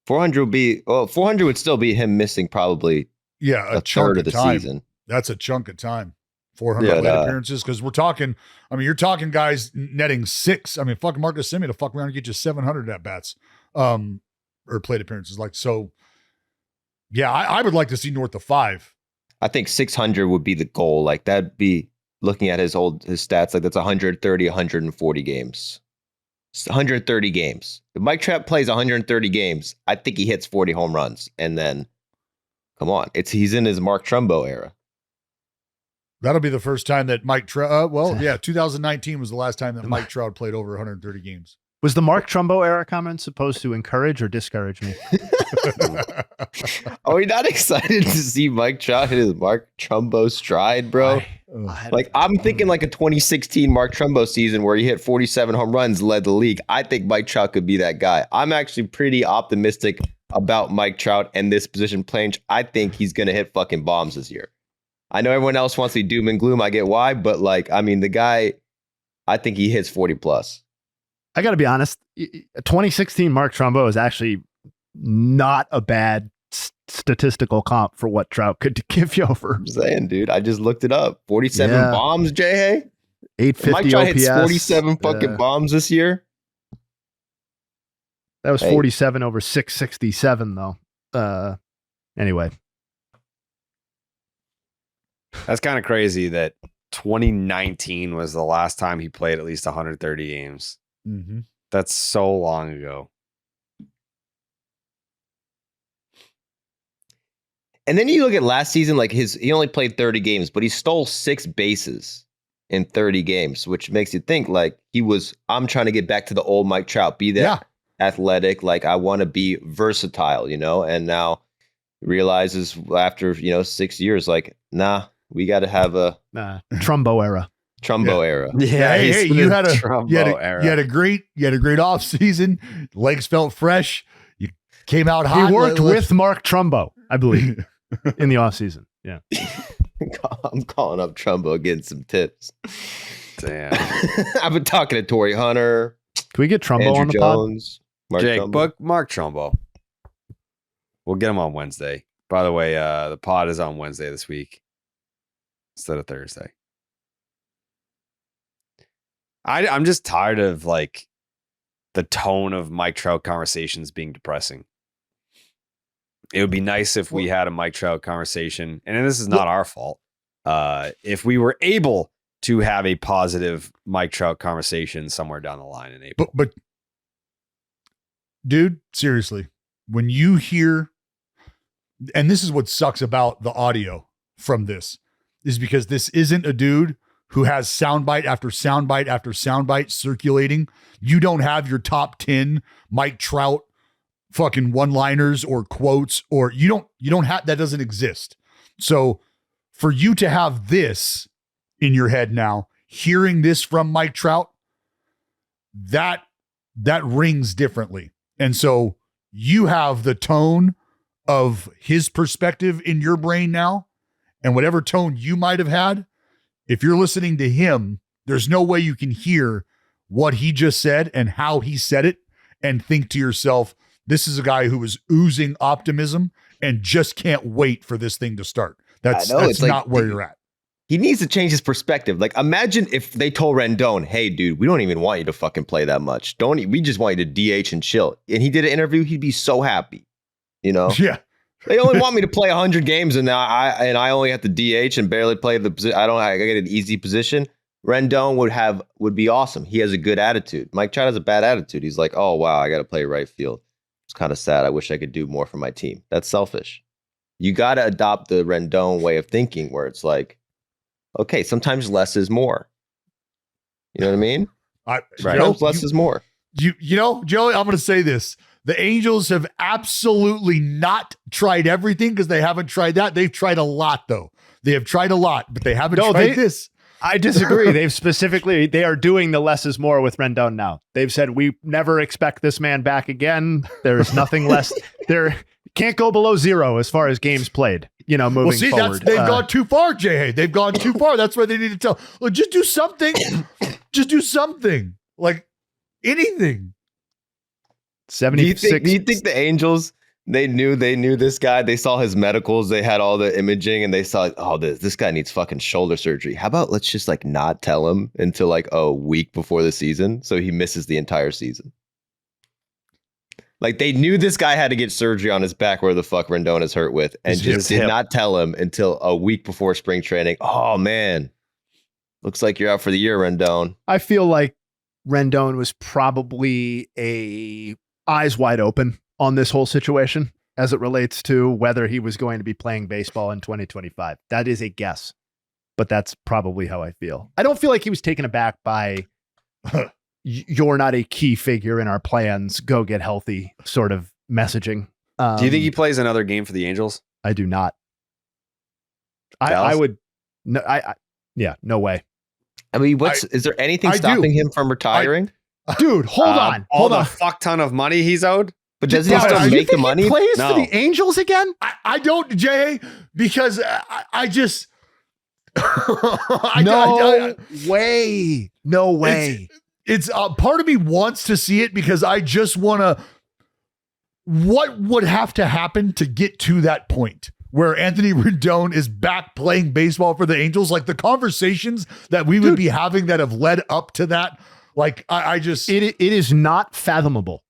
400 would be, 400 would still be him missing probably a third of the season. That's a chunk of time. 400 plate appearances. Because we're talking, you're talking guys netting 6. Fucking Marcus Semien to fuck around and get you 700 at bats or plate appearances. Like, so, yeah, I would like to see north of 5. I think 600 would be the goal. Like, that'd be looking at his stats. Like, that's 130, 140 games. 130 games. If Mike Trout plays 130 games, I think he hits 40 home runs. And then, come on, he's in his Mark Trumbo era. That'll be the first time that Mike Trout. 2019 was the last time that Mike Trout played over 130 games. Was the Mark Trumbo era comment supposed to encourage or discourage me? Are we not excited to see Mike Trout hit his Mark Trumbo stride, bro? I'm thinking like a 2016 Mark Trumbo season where he hit 47 home runs, led the league. I think Mike Trout could be that guy. I'm actually pretty optimistic about Mike Trout and this position playing. I think he's going to hit fucking bombs this year. I know everyone else wants to be doom and gloom. I get why, but the guy, I think he hits 40 plus. I got to be honest. 2016 Mark Trumbo is actually not a bad statistical comp for what Trout could give you over. I'm saying, dude, I just looked it up. 47 bombs, Jay. 850 Mike Trout OPS. hits 47 fucking bombs this year. That was 47 over 667, though. Anyway. That's kind of crazy that 2019 was the last time he played at least 130 games. Mm-hmm. That's so long ago. And then you look at last season, like he only played 30 games, but he stole 6 bases in 30 games, which makes you think like I'm trying to get back to the old Mike Trout, be that athletic, like I want to be versatile, and now realizes after, 6 years, like, nah, we got to have a Trumbo era. Trumbo era. Yeah, hey, you had a great off season. Legs felt fresh. You came out hot. He worked with Mark Trumbo, I believe, in the off season. Yeah, I'm calling up Trumbo, getting some tips. Damn, I've been talking to Torrey Hunter. Can we get Trumbo Andrew on the Jones, pod? Jake, book Mark Trumbo. We'll get him on Wednesday. By the way, the pod is on Wednesday this week instead of Thursday. I'm just tired of like the tone of Mike Trout conversations being depressing. It would be nice if we had a Mike Trout conversation, and this is not our fault. If we were able to have a positive Mike Trout conversation somewhere down the line in April. But dude, seriously, when you hear, and this is what sucks about the audio from this, is because this isn't a dude who has soundbite after soundbite after soundbite circulating. You don't have your top 10 Mike Trout fucking one-liners or quotes, or you don't have, that doesn't exist. So for you to have this in your head now, hearing this from Mike Trout, that rings differently. And so you have the tone of his perspective in your brain now, and whatever tone you might have had, if you're listening to him, there's no way you can hear what he just said and how he said it and think to yourself, this is a guy who is oozing optimism and just can't wait for this thing to start. That's not where you're at. He needs to change his perspective. Like, imagine if they told Rendon, hey, dude, we don't even want you to fucking play that much. We just want you to DH and chill. And he did an interview, he'd be so happy, Yeah. They only want me to play 100 games, and now I only have to DH and barely play the position. I get an easy position. Rendon would be awesome. He has a good attitude. Mike Trout has a bad attitude. He's like, oh wow, I got to play right field. It's kind of sad. I wish I could do more for my team. That's selfish. You got to adopt the Rendon way of thinking, where it's like, okay, sometimes less is more. You know what I mean? Sometimes less is more. You know, Joey, I'm going to say this. The Angels have absolutely not tried everything because they haven't tried that. They've tried a lot, though. They have tried a lot, but they haven't tried this. I disagree. They are doing the less is more with Rendon now. They've said, we never expect this man back again. There's nothing less. There can't go below 0 as far as games played, moving forward. They've gone too far, Jay. They've gone too far. That's why they need to tell. Look, just do something. Just do something. Like anything. 76. Do you think the Angels, they knew this guy? They saw his medicals. They had all the imaging, and they saw, this guy needs fucking shoulder surgery. How about let's just not tell him until a week before the season, so he misses the entire season. They knew this guy had to get surgery on his back, where the fuck Rendon is hurt with, and just did not tell him until a week before spring training. Oh man, looks like you're out for the year, Rendon. I feel like Rendon was probably eyes wide open on this whole situation as it relates to whether he was going to be playing baseball in 2025. That is a guess, but that's probably how I feel. I don't feel like he was taken aback by you're not a key figure in our plans, go get healthy sort of messaging. Do you think he plays another game for the Angels? I do not. I would. No, no way. I mean, is there anything stopping him from retiring? Dude, hold on. The fuck ton of money he's owed. But does he still make the money? He plays for the Angels again? I don't, Jay, because I just. No way. It's part of me wants to see it because I just want to. What would have to happen to get to that point where Anthony Rendon is back playing baseball for the Angels? Like the conversations that we would be having that have led up to that. Like I just, it is not fathomable.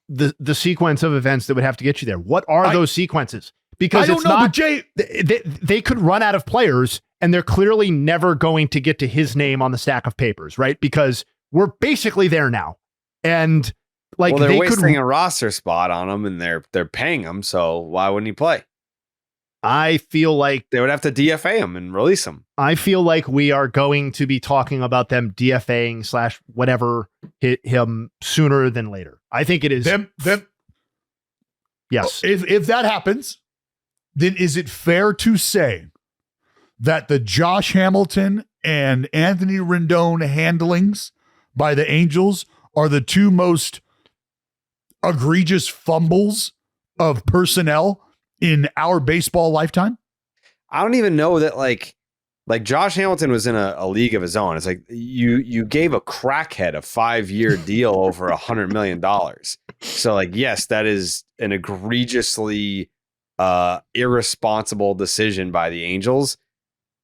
The sequence of events that would have to get you there. What are those sequences? Because I don't know, but Jay, they could run out of players and they're clearly never going to get to his name on the stack of papers, right? Because we're basically there now. And they're wasting a roster spot on him and they're paying him. So why wouldn't he play? I feel like they would have to DFA him and release him. I feel like we are going to be talking about them DFAing / whatever hit him sooner than later. I think it is them. Yes. If that happens, then is it fair to say that the Josh Hamilton and Anthony Rendon handlings by the Angels are the two most egregious fumbles of personnel in our baseball lifetime? I don't even know that like Josh Hamilton was in a league of his own. It's like you gave a crackhead a 5-year deal over $100 million. So yes, that is an egregiously irresponsible decision by the Angels.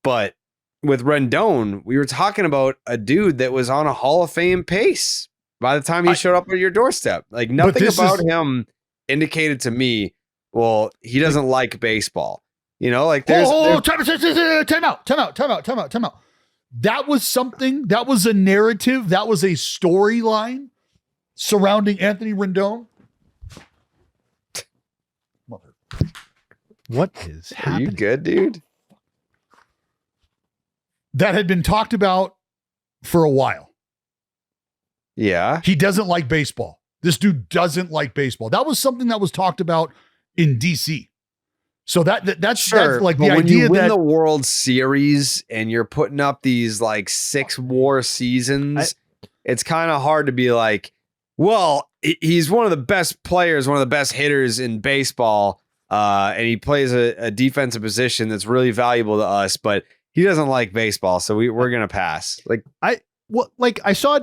But with Rendon, we were talking about a dude that was on a Hall of Fame pace by the time he showed up at your doorstep. Nothing about him indicated to me, well, he doesn't like baseball. Time out. That was something, that was a narrative, that was a storyline surrounding Anthony Rendon. What is happening? Are you good, dude? That had been talked about for a while. Yeah. He doesn't like baseball. This dude doesn't like baseball. That was something that was talked about in DC. So that's sure, that's like but the when idea you win that the World Series and you're putting up these 6 WAR seasons, it's kind of hard to be like, well, he's one of the best players, one of the best hitters in baseball, and he plays a defensive position that's really valuable to us, but he doesn't like baseball, so we're gonna pass. I saw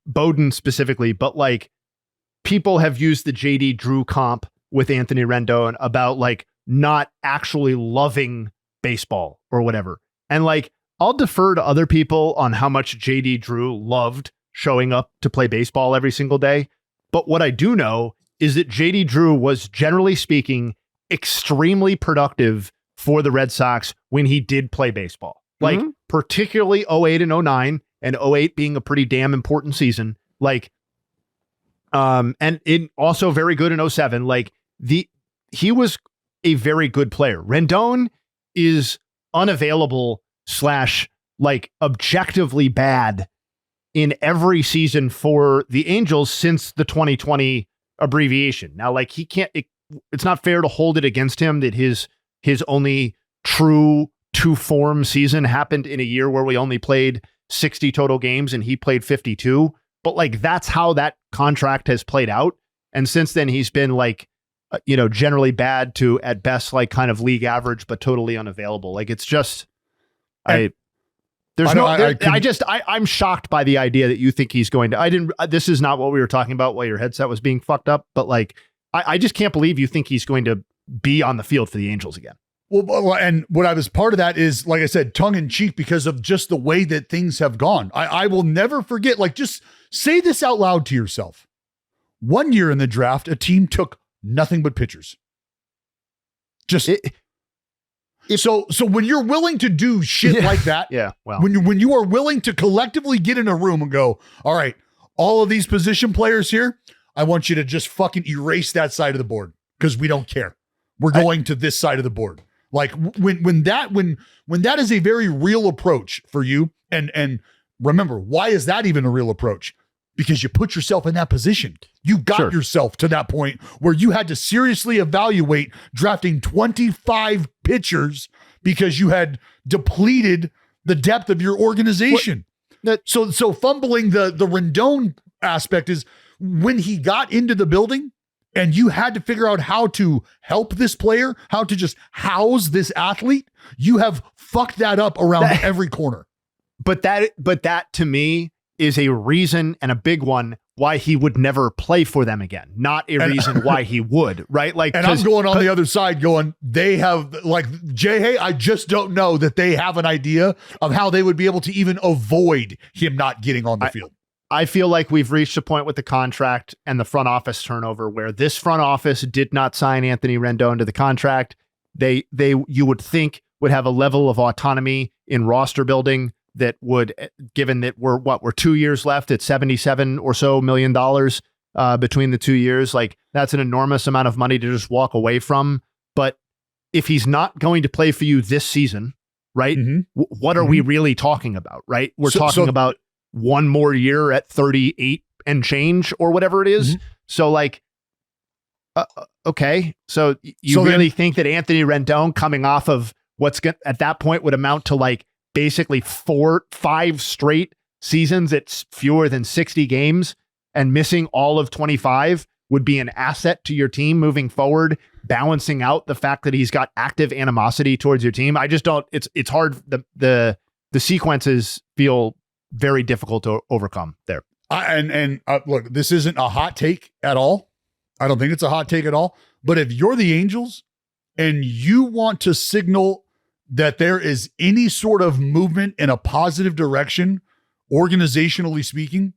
Bowden specifically, but people have used the JD Drew comp with Anthony Rendon about not actually loving baseball or whatever. And I'll defer to other people on how much JD Drew loved showing up to play baseball every single day. But what I do know is that JD Drew was, generally speaking, extremely productive for the Red Sox when he did play baseball. Particularly 08 and 09, and 08 being a pretty damn important season. And it also very good in 07. He was a very good player. Rendon is unavailable / like objectively bad in every season for the Angels since the 2020 abbreviation. Now, like it's not fair to hold it against him that his only true two form season happened in a year where we only played 60 total games and he played 52. But like, that's how that contract has played out. And since then he's been like, generally bad to at best, like kind of league average, but totally unavailable. Like it's just, I'm shocked by the idea that you think he's going to, this is not what we were talking about while your headset was being fucked up, but like, I just can't believe you think he's going to be on the field for the Angels again. Well, and what I was part of that is, like I said, tongue in cheek because of just the way that things have gone. I will never forget, like, just say this out loud to yourself. 1 year in the draft, a team took nothing but pitchers. So when you're willing to do shit like that, when you are willing to collectively get in a room and go, all right, all of these position players here, I want you to just fucking erase that side of the board because we don't care. We're going to this side of the board. Like when that is a very real approach for you, and remember, why is that even a real approach? Because you put yourself in that position. You got yourself to that point where you had to seriously evaluate drafting 25 pitchers because you had depleted the depth of your organization. So fumbling the Rendon aspect is when he got into the building and you had to figure out how to help this player, how to just house this athlete, you have fucked that up around every corner. But that to me is a reason, and a big one, why he would never play for them again. Not a reason why he would, right? Like, and I'm going on the other side going, they have, like, Jay, I just don't know that they have an idea of how they would be able to even avoid him not getting on the field. I feel like we've reached a point with the contract and the front office turnover where this front office did not sign Anthony Rendon to the contract. They you would think would have a level of autonomy in roster building that would, given that we're 2 years left at $77 or so million between the 2 years, like that's an enormous amount of money to just walk away from. But if he's not going to play for you this season, right? What are we really talking about, right? We're talking about one more year at 38 and change or whatever it is. So like, okay. So you really think that Anthony Rendon coming off of what's at that point would amount to like basically 4-5 straight seasons at fewer than 60 games and missing all of 25 would be an asset to your team moving forward, balancing out the fact that he's got active animosity towards your team? I just don't, it's hard. The sequences feel very difficult to overcome there. Look, this isn't a hot take at all. I don't think it's a hot take at all. But if you're the Angels and you want to signal that there is any sort of movement in a positive direction, organizationally speaking,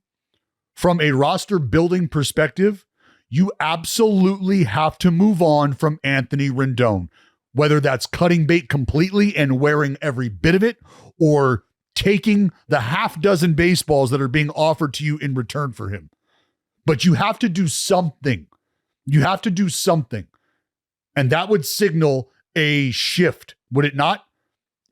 from a roster building perspective, you absolutely have to move on from Anthony Rendon, whether that's cutting bait completely and wearing every bit of it, or taking the half dozen baseballs that are being offered to you in return for him. But you have to do something. You have to do something. And that would signal a shift, would it not?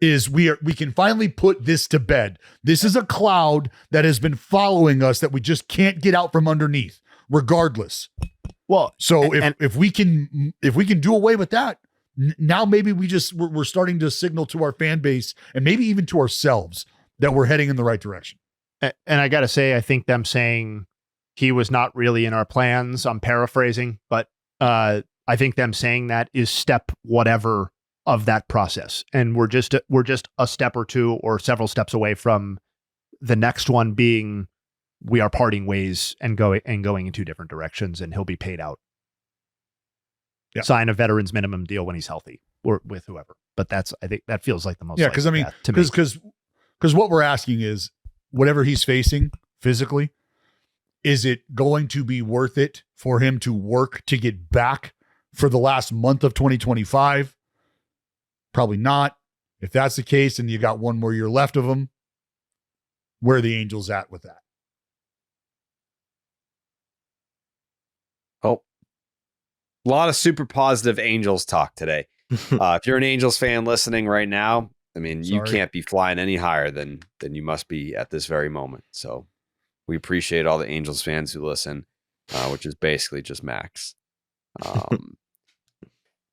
Is we can finally put this to bed. This is a cloud that has been following us that we just can't get out from underneath, regardless. Well, so if we can do away with that, now maybe we're starting to signal to our fan base and maybe even to ourselves that we're heading in the right direction. And I got to say, I think them saying he was not really in our plans, I'm paraphrasing, but I think them saying that is step whatever of that process. And we're just a step or two or several steps away from the next one being we are parting ways and going in two different directions, and he'll be paid out. Yeah. Sign a veteran's minimum deal when he's healthy or with whoever. But I think that feels like the most. Yeah. Cause I mean, because what we're asking is whatever he's facing physically, is it going to be worth it for him to work to get back for the last month of 2025? Probably not. If that's the case, and you got one more year left of him, where are the Angels at with that? Oh, a lot of super positive Angels talk today. If you're an Angels fan listening right now, I mean, Sorry. you can't be flying any higher than you must be at this very moment. So we appreciate all the Angels fans who listen, which is basically just Max.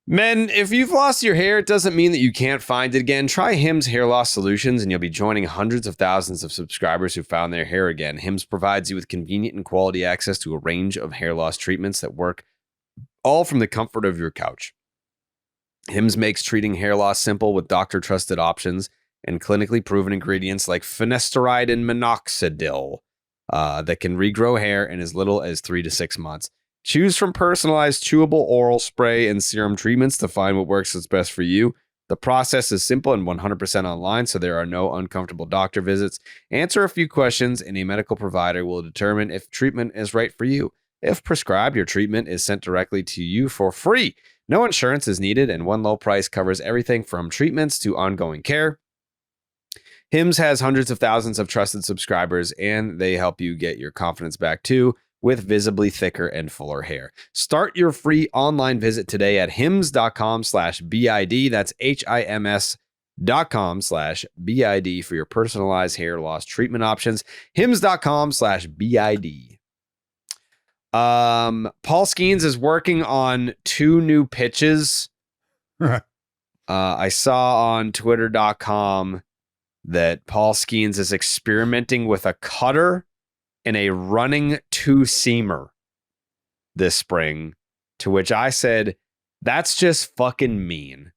Men, if you've lost your hair, it doesn't mean that you can't find it again. Try Hims Hair Loss Solutions, and you'll be joining hundreds of thousands of subscribers who found their hair again. Hims provides you with convenient and quality access to a range of hair loss treatments that work all from the comfort of your couch. Hims makes treating hair loss simple with doctor-trusted options and clinically proven ingredients like finasteride and minoxidil that can regrow hair in as little as 3 to 6 months. Choose from personalized chewable oral spray and serum treatments to find what works that's best for you. The process is simple and 100% online, so there are no uncomfortable doctor visits. Answer a few questions, and a medical provider will determine if treatment is right for you. If prescribed, your treatment is sent directly to you for free. No insurance is needed, and one low price covers everything from treatments to ongoing care. Hims has hundreds of thousands of trusted subscribers, and they help you get your confidence back too, with visibly thicker and fuller hair. Start your free online visit today at hims.com/BID. That's HIMS.com/BID for your personalized hair loss treatment options. hims.com/BID. Paul Skenes is working on 2 new pitches. I saw on twitter.com that Paul Skenes is experimenting with a cutter and a running 2-seamer this spring, to which I said, that's just fucking mean.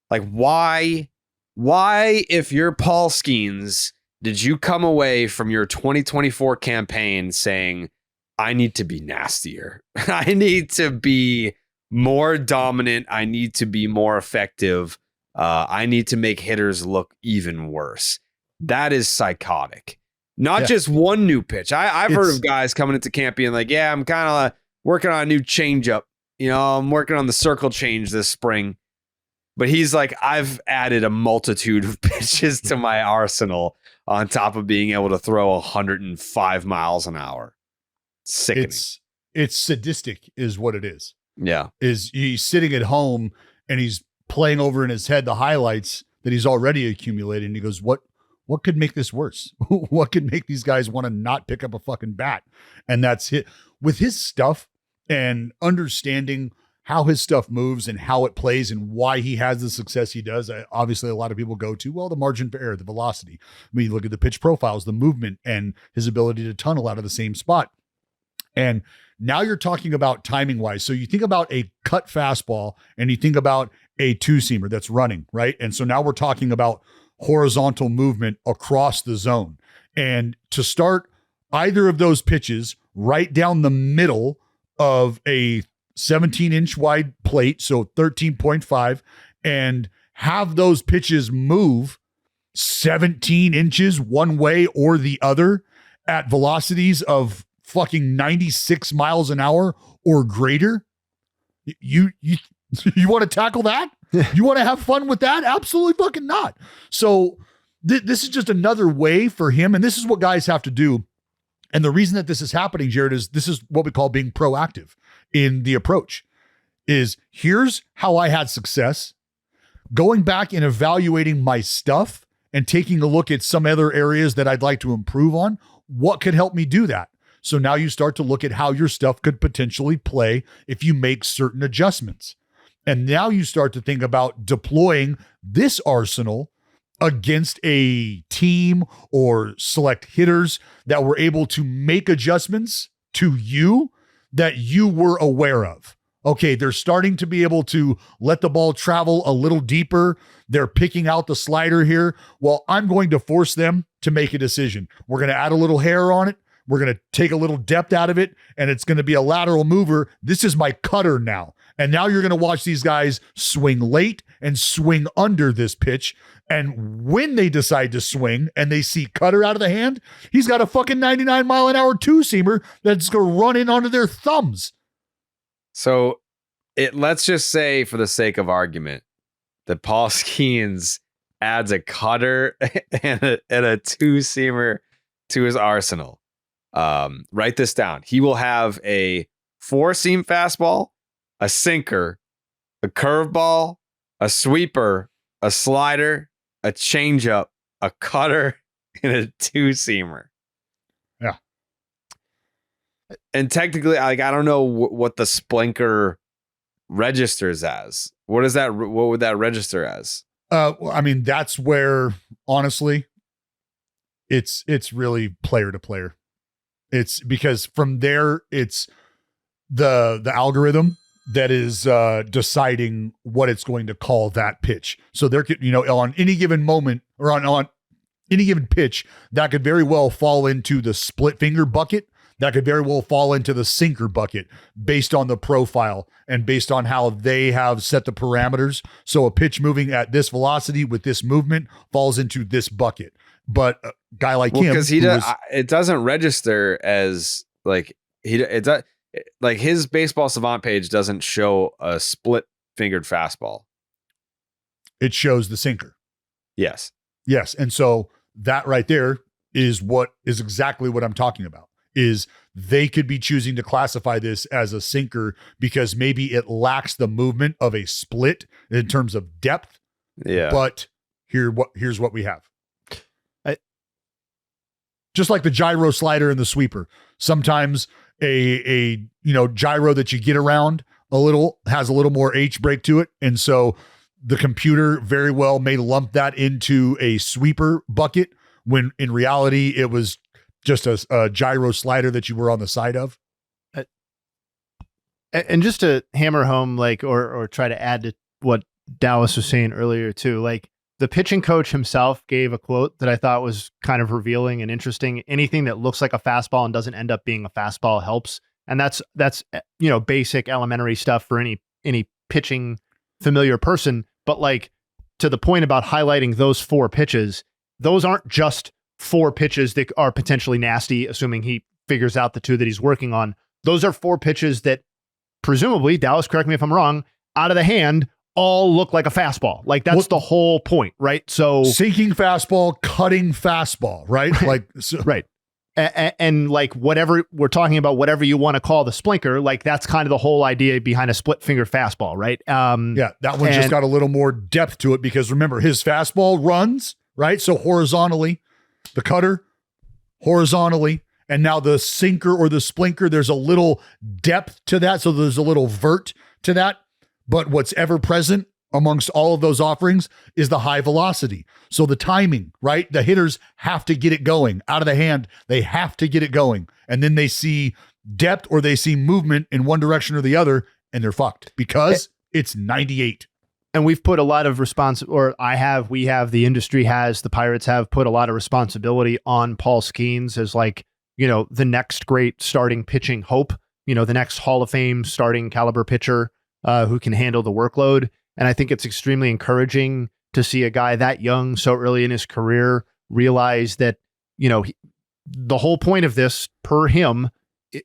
Like, why, if you're Paul Skenes, did you come away from your 2024 campaign saying, I need to be nastier. I need to be more dominant. I need to be more effective. I need to make hitters look even worse. That is psychotic. Not just one new pitch. I've heard of guys coming into camp being like, yeah, I'm kind of working on a new changeup. You know, I'm working on the circle change this spring. But he's like, I've added a multitude of pitches to my arsenal on top of being able to throw 105 miles an hour. Sickening. It's sadistic is what it is. Yeah. Is he's sitting at home and he's playing over in his head the highlights that he's already accumulated. And he goes, what could make this worse? What could make these guys want to not pick up a fucking bat? And that's it. With his stuff and understanding how his stuff moves and how it plays and why he has the success he does, obviously a lot of people go to, well, the margin for error, the velocity. I mean, you look at the pitch profiles, the movement, and his ability to tunnel out of the same spot. And now you're talking about timing wise. So you think about a cut fastball and you think about a 2-seamer that's running, right? And so now we're talking about horizontal movement across the zone. And to start either of those pitches right down the middle of a 17-inch wide plate, so 13.5, and have those pitches move 17 inches one way or the other at velocities of fucking 96 miles an hour or greater. You want to tackle that? You want to have fun with that? Absolutely fucking not. So this is just another way for him. And this is what guys have to do. And the reason that this is happening, Jared, is this is what we call being proactive in the approach. Is here's how I had success. Going back and evaluating my stuff and taking a look at some other areas that I'd like to improve on. What could help me do that? So now you start to look at how your stuff could potentially play if you make certain adjustments. And now you start to think about deploying this arsenal against a team or select hitters that were able to make adjustments to you that you were aware of. Okay, they're starting to be able to let the ball travel a little deeper. They're picking out the slider here. Well, I'm going to force them to make a decision. We're going to add a little hair on it. We're going to take a little depth out of it, and it's going to be a lateral mover. This is my cutter now. And now you're going to watch these guys swing late and swing under this pitch. And when they decide to swing and they see cutter out of the hand, he's got a fucking 99 mile an hour 2-seamer that's going to run in onto their thumbs. So let's just say, for the sake of argument, that Paul Skenes adds a cutter and a 2-seamer to his arsenal. Write this down. He will have a 4-seam fastball, a sinker, a curveball, a sweeper, a slider, a a changeup, a cutter, and a two-seamer. Yeah. And technically, like, I don't know what the splinker registers as. What is that? What would that register as? I mean, that's where, honestly, it's really player to player. It's because from there, it's the algorithm that is deciding what it's going to call that pitch. So there could, on any given moment or on any given pitch, that could very well fall into the split finger bucket. That could very well fall into the sinker bucket based on the profile and based on how they have set the parameters. So a pitch moving at this velocity with this movement falls into this bucket. But a guy like him, because it doesn't register as like like his Baseball Savant page doesn't show a split fingered fastball. It shows the sinker. Yes. Yes. And so that right there is exactly what I'm talking about. Is they could be choosing to classify this as a sinker because maybe it lacks the movement of a split in terms of depth. Yeah. But here's what we have. Just like the gyro slider and the sweeper. Sometimes a gyro that you get around a little has a little more H break to it. And so the computer very well may lump that into a sweeper bucket when in reality it was just a gyro slider that you were on the side of. And just to hammer home, like, or try to add to what Dallas was saying earlier too, like the pitching coach himself gave a quote that I thought was kind of revealing and interesting. Anything that looks like a fastball and doesn't end up being a fastball helps. And that's, basic elementary stuff for any pitching familiar person. But like to the point about highlighting those 4 pitches, those aren't just 4 pitches that are potentially nasty, assuming he figures out the 2 that he's working on. Those are 4 pitches that presumably, Dallas, correct me if I'm wrong, out of the hand, all look like a fastball. Like that's the whole point, right? So sinking fastball, cutting fastball, right? Like, so. Right. And like whatever we're talking about, whatever you want to call the splinker, like that's kind of the whole idea behind a split finger fastball, right? Yeah, that one just got a little more depth to it because remember his fastball runs, right? So horizontally, the cutter horizontally, and now the sinker or the splinker, there's a little depth to that. So there's a little vert to that. But what's ever present amongst all of those offerings is the high velocity. So the timing, right? The hitters have to get it going out of the hand. They have to get it going. And then they see depth or they see movement in one direction or the other, and they're fucked because it's 98. And we've put a lot of the industry has, the Pirates have put a lot of responsibility on Paul Skenes as like, the next great starting pitching hope, the next Hall of Fame starting caliber pitcher who can handle the workload. And I think it's extremely encouraging to see a guy that young so early in his career realize that, the whole point of this per him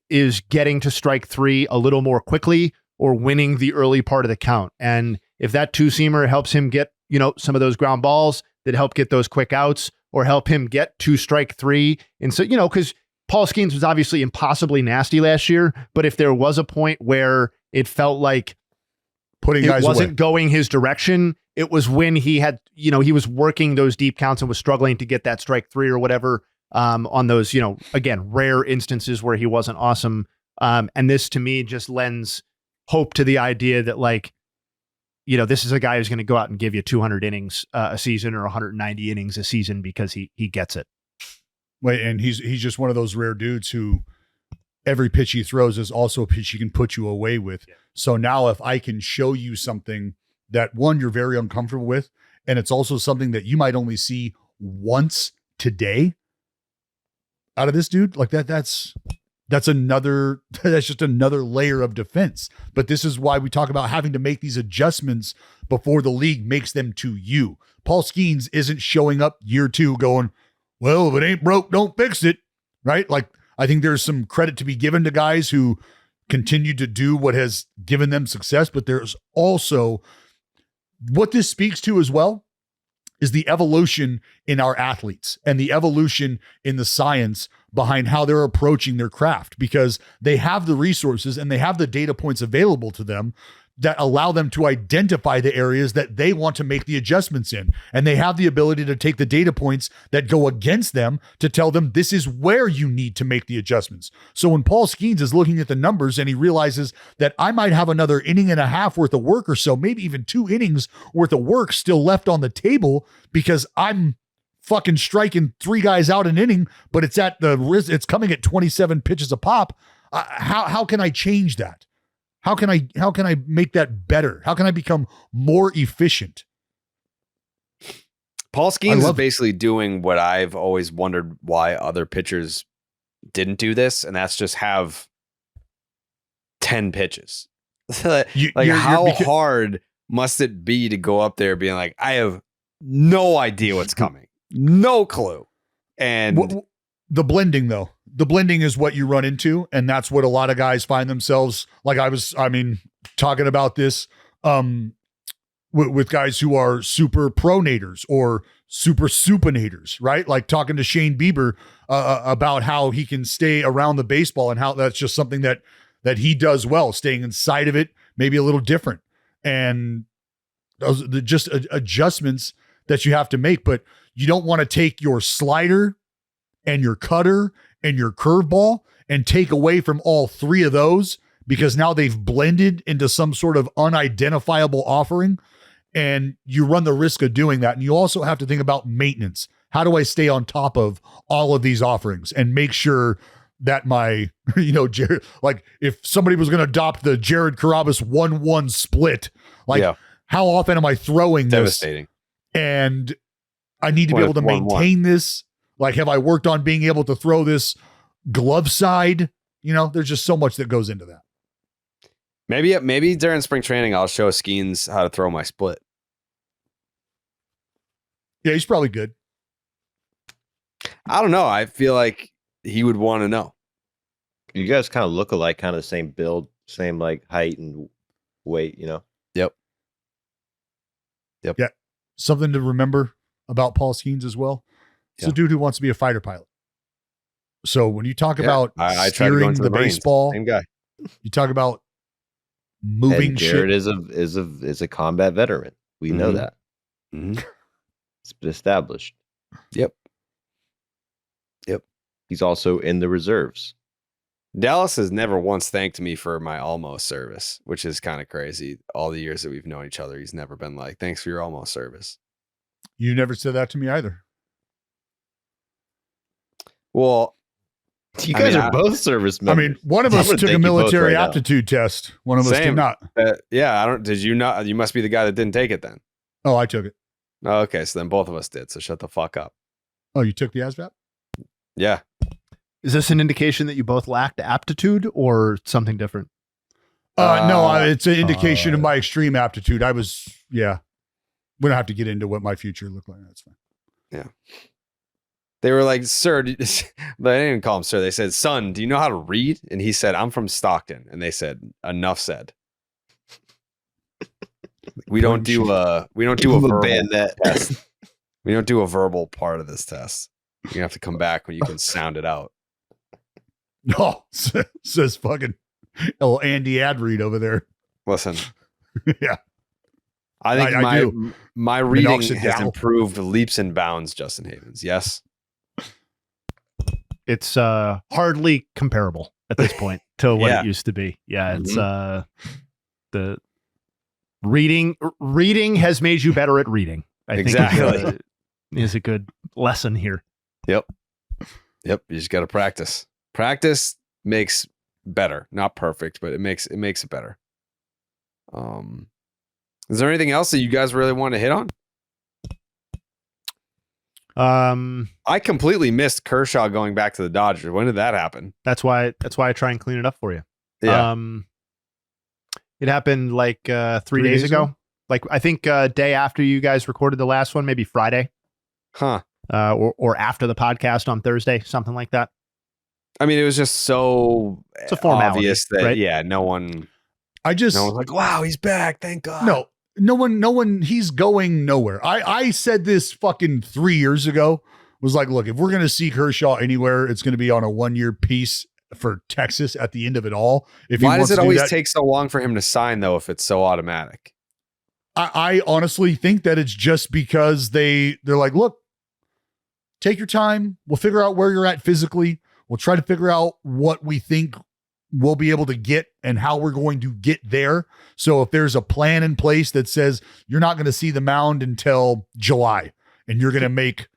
is getting to strike 3 a little more quickly or winning the early part of the count. And if that 2-seamer helps him get, some of those ground balls that help get those quick outs or help him get to strike 3. And so, because Paul Skenes was obviously impossibly nasty last year, but if there was a point where it felt like putting guys wasn't going his direction, it was when he had, he was working those deep counts and was struggling to get that strike 3 or whatever on those, again, rare instances where he wasn't awesome. And this to me just lends hope to the idea that like, this is a guy who's going to go out and give you 200 innings a season or 190 innings a season because he gets it. Wait, and he's just one of those rare dudes who every pitch he throws is also a pitch he can put you away with. Yeah. So now if I can show you something that one, you're very uncomfortable with, and it's also something that you might only see once today out of this dude, like that's just another layer of defense. But this is why we talk about having to make these adjustments before the league makes them to you. Paul Skenes isn't showing up year 2 going, well, if it ain't broke, don't fix it. Right? Like, I think there's some credit to be given to guys who continue to do what has given them success, but there's also what this speaks to as well is the evolution in our athletes and the evolution in the science behind how they're approaching their craft, because they have the resources and they have the data points available to them that allow them to identify the areas that they want to make the adjustments in. And they have the ability to take the data points that go against them to tell them this is where you need to make the adjustments. So when Paul Skenes is looking at the numbers and he realizes that I might have another inning and a half worth of work or so, maybe even 2 innings worth of work still left on the table because I'm fucking striking 3 guys out an inning, but it's coming at 27 pitches a pop. How can I change that? How can I make that better? How can I become more efficient? Paul Skenes is basically doing what I've always wondered why other pitchers didn't do this, and that's just have 10 pitches. How hard must it be to go up there being like, I have no idea what's coming, no clue. And the blending though. The blending is what you run into, and that's what a lot of guys find themselves like. Talking about this with guys who are super pronators or super supinators, right? Like talking to Shane Bieber about how he can stay around the baseball and how that's just something that he does well, staying inside of it, maybe a little different. And those are just adjustments that you have to make, but you don't want to take your slider and your cutter and your curveball and take away from all 3 of those because now they've blended into some sort of unidentifiable offering, and you run the risk of doing that. And you also have to think about maintenance. How do I stay on top of all of these offerings and make sure that my, Jared, like if somebody was going to adopt the Jared Carabas 1-1 split, how often am I throwing devastating this? And I need to be able to maintain this. Like, have I worked on being able to throw this glove side? There's just so much that goes into that. Maybe during spring training, I'll show Skenes how to throw my split. Yeah, he's probably good. I don't know. I feel like he would want to know. You guys kind of look alike, kind of the same build, same like height and weight, Yep. Yeah. Something to remember about Paul Skenes as well. It's a dude who wants to be a fighter pilot. So when you talk about steering the baseball, same guy. You talk about moving and Jared shit. is a combat veteran. We know that. Mm-hmm. It's been established. Yep. He's also in the reserves. Dallas has never once thanked me for my almost service, which is kind of crazy. All the years that we've known each other, he's never been like, thanks for your almost service. You never said that to me either. Well, you guys are both service members. One of us took a military aptitude test. One of us did not. Did you not? You must be the guy that didn't take it then. Oh, I took it. Oh, okay. So then both of us did. So shut the fuck up. Oh, you took the ASVAB? Yeah. Is this an indication that you both lacked aptitude or something different? No, it's an indication of my extreme aptitude. We don't have to get into what my future looked like. That's fine. Yeah. They were like, sir, but they didn't call him sir. They said, son, do you know how to read? And he said, I'm from Stockton. And they said, enough said. We don't do a verbal test. We don't do a verbal part of this test. You're gonna have to come back when you can sound it out. No, says fucking old Andy Adreed over there. Listen. Yeah. I think my reading has improved leaps and bounds, Justin Havens. Yes. It's hardly comparable at this point to what it used to be. Yeah, it's the reading has made you better at reading. I think is a good lesson here. Yep. You just got to practice. Practice makes better, not perfect, but it makes it better. Is there anything else that you guys really want to hit on? I completely missed Kershaw going back to the Dodgers. When did that happen? That's why I try and clean it up for you. Yeah. It happened like 3 days ago. Like I think day after you guys recorded the last one, maybe Friday. Huh. Or after the podcast on Thursday, something like that. I mean, it was just so it's a formality, obvious that right? no one's like, wow, he's back, thank God. No one, he's going nowhere. I said this fucking 3 years ago, was like, look, if we're going to see Kershaw anywhere, it's going to be on a 1-year piece for Texas at the end of it all. Why does it always take so long for him to sign, though, if it's so automatic? I honestly think that it's just because they're like, look, take your time. We'll figure out where you're at physically. We'll try to figure out what we think we'll be able to get and how we're going to get there. So if there's a plan in place that says you're not going to see the mound until July and you're going to make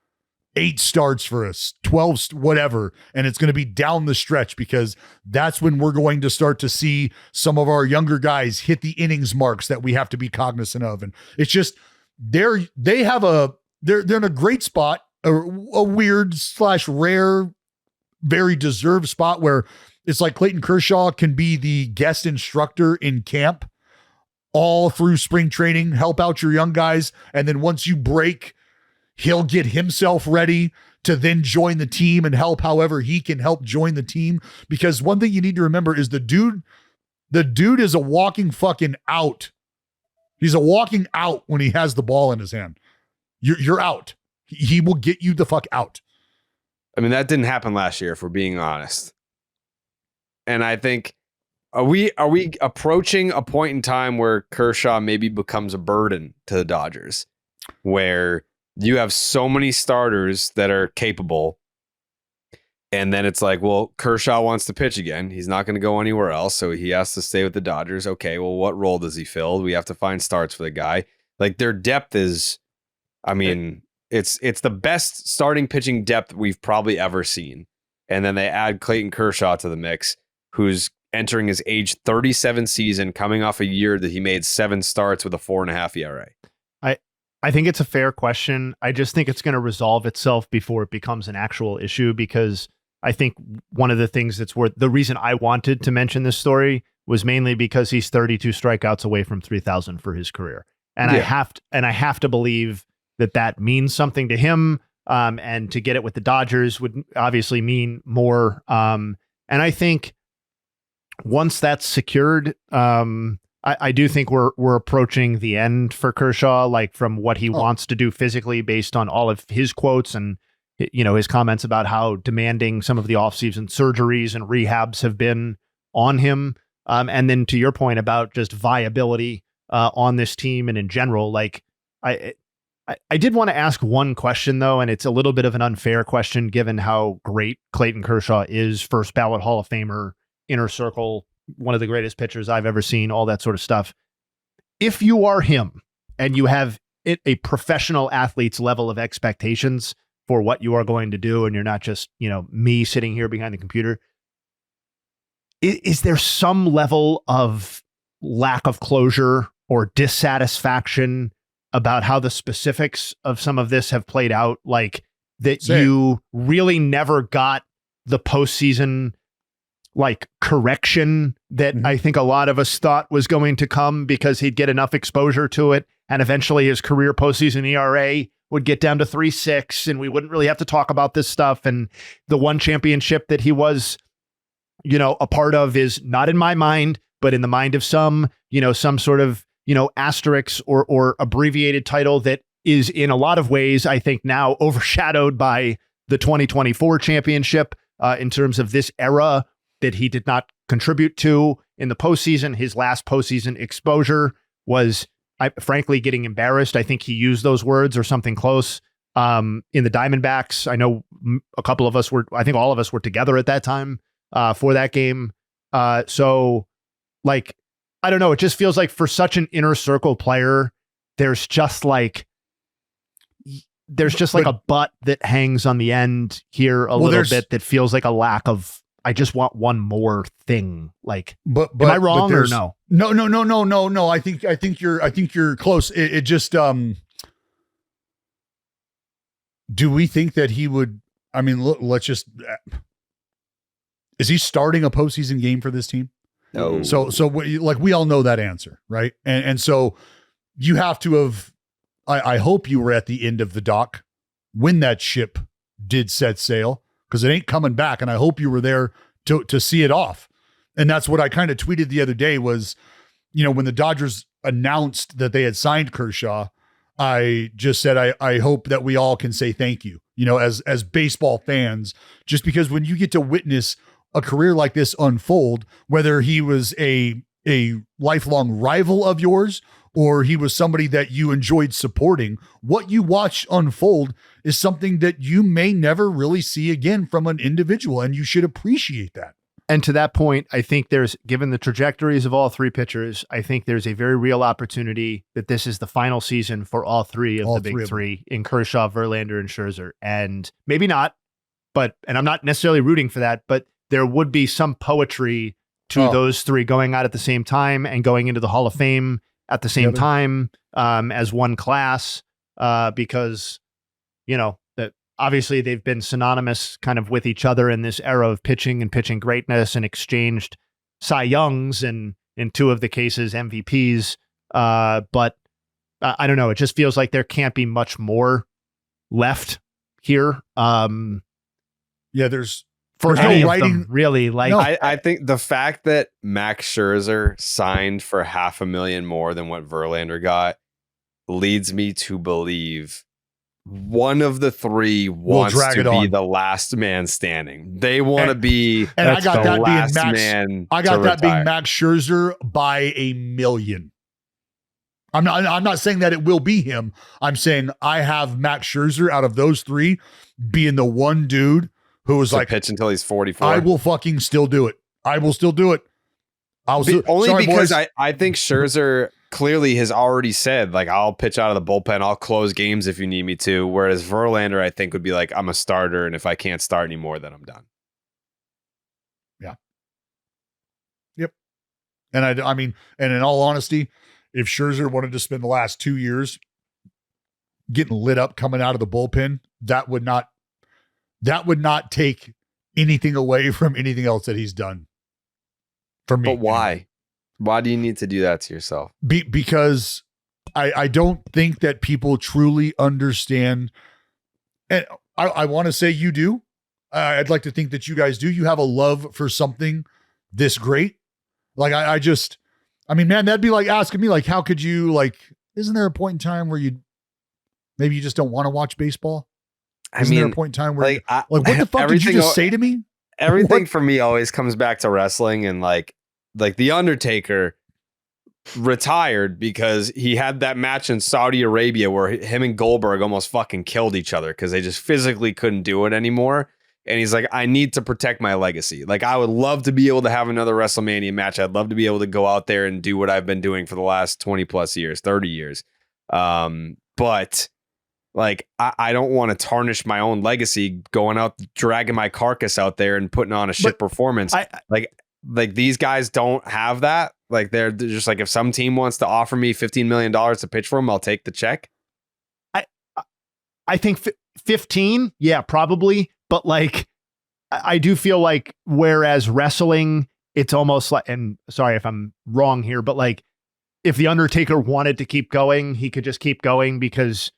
8 starts for us, 12, whatever, and it's going to be down the stretch because that's when we're going to start to see some of our younger guys hit the innings marks that we have to be cognizant of. And it's just, they're in a great spot, a weird / rare, very deserved spot where it's like Clayton Kershaw can be the guest instructor in camp all through spring training, help out your young guys. And then once you break, he'll get himself ready to then join the team and help however he can help join the team. Because one thing you need to remember is the dude is a walking fucking out. He's a walking out when he has the ball in his hand. You're out. He will get you the fuck out. I mean, that didn't happen last year, if we're being honest. And I think, are we approaching a point in time where Kershaw maybe becomes a burden to the Dodgers, where you have so many starters that are capable, and then it's like, well, Kershaw wants to pitch again. He's not going to go anywhere else, so he has to stay with the Dodgers. Okay, well, what role does he fill? We have to find starts for the guy. Like, their depth is, I mean, it's the best starting pitching depth we've probably ever seen. And then they add Clayton Kershaw to the mix, who's entering his age 37 season, coming off a year that he made 7 starts with a 4.5 ERA. I think it's a fair question. I just think it's going to resolve itself before it becomes an actual issue, because I think one of the things the reason I wanted to mention this story was mainly because he's 32 strikeouts away from 3,000 for his career. And yeah. I have to believe that means something to him. And to get it with the Dodgers would obviously mean more. And I think once that's secured, I do think we're approaching the end for Kershaw, like from what he wants to do physically, based on all of his quotes and, you know, his comments about how demanding some of the offseason surgeries and rehabs have been on him. And then to your point about just viability on this team and in general, like I did want to ask one question though, and it's a little bit of an unfair question given how great Clayton Kershaw is, first ballot Hall of Famer, inner circle, one of the greatest pitchers I've ever seen, all that sort of stuff. If you are him and you have a professional athlete's level of expectations for what you are going to do, and you're not just, you know, me sitting here behind the computer, is there some level of lack of closure or dissatisfaction about how the specifics of some of this have played out? Like that you really never got the postseason like correction that I think a lot of us thought was going to come, because he'd get enough exposure to it, and eventually his career postseason ERA would get down to 3.6, and we wouldn't really have to talk about this stuff. And the one championship that he was, you know, a part of is not in my mind, but in the mind of some, you know, some sort of, you know, asterisk or abbreviated title that is in a lot of ways, I think, now overshadowed by the 2024 championship in terms of this era that he did not contribute to in the postseason. His last postseason exposure was, frankly, getting embarrassed. I think he used those words or something close in the Diamondbacks. I know a couple of us I think all of us were together at that time for that game. So, like, I don't know. It just feels like for such an inner circle player, there's just like a butt that hangs on the end here a little bit that feels like a lack of, I just want one more thing. Like, but am I wrong or no? No. I think you're close. It just, do we think that he would, I mean, let's just, is he starting a postseason game for this team? No. So like we all know that answer, right? And so you have to have, I hope you were at the end of the dock when that ship did set sail, because it ain't coming back. And I hope you were there to see it off. And that's what I kind of tweeted the other day was, you know, when the Dodgers announced that they had signed Kershaw, I just said, I hope that we all can say thank you, you know, as baseball fans, just because when you get to witness a career like this unfold, whether he was a lifelong rival of yours or he was somebody that you enjoyed supporting. What you watched unfold is something that you may never really see again from an individual, and you should appreciate that. And to that point, I think given the trajectories of all three pitchers, I think there's a very real opportunity that this is the final season for all three of the big three in Kershaw, Verlander, and Scherzer. And maybe not, and I'm not necessarily rooting for that, but there would be some poetry to those three going out at the same time and going into the Hall of Fame at the same time as one class, because, that obviously they've been synonymous kind of with each other in this era of pitching and pitching greatness, and exchanged Cy Youngs and in two of the cases MVPs. But I don't know. It just feels like there can't be much more left here. There's for any of them, really. Like, I think the fact that Max Scherzer signed for $500,000 more than what Verlander got leads me to believe one of the three wants to be the last man standing. They want to be and I got that last being Max, man. I got that being Max Scherzer by 1,000,000. I'm not saying that it will be him. I'm saying I have Max Scherzer out of those three being the one dude who was like, pitch until he's 44. I will fucking still do it. I will still do it. Because I think Scherzer clearly has already said, like, I'll pitch out of the bullpen. I'll close games if you need me to. Whereas Verlander, I think, would be like, I'm a starter, and if I can't start anymore, then I'm done. Yeah. Yep. And I mean, and in all honesty, if Scherzer wanted to spend the last 2 years getting lit up coming out of the bullpen, that would not take anything away from anything else that he's done for me. But why? Why do you need to do that to yourself? Because I don't think that people truly understand. And I want to say you do. I'd like to think that you guys do. You have a love for something this great. Like, I mean, man, that'd be like asking me, like, how could you, like, isn't there a point in time where maybe you just don't want to watch baseball? Isn't there a point in time where, what the fuck did you just say to me? Everything for me always comes back to wrestling, and like the Undertaker retired because he had that match in Saudi Arabia where him and Goldberg almost fucking killed each other because they just physically couldn't do it anymore. And he's like, I need to protect my legacy. Like, I would love to be able to have another WrestleMania match. I'd love to be able to go out there and do what I've been doing for the last 20 plus years, 30 years. But like, I don't want to tarnish my own legacy going out, dragging my carcass out there and putting on a shit performance. Like these guys don't have that. Like, they're just like, if some team wants to offer me $15 million to pitch for them, I'll take the check. I think 15. Yeah, probably. But like, I do feel like, whereas wrestling, it's almost like, and sorry if I'm wrong here, but like, if the Undertaker wanted to keep going, he could just keep going, because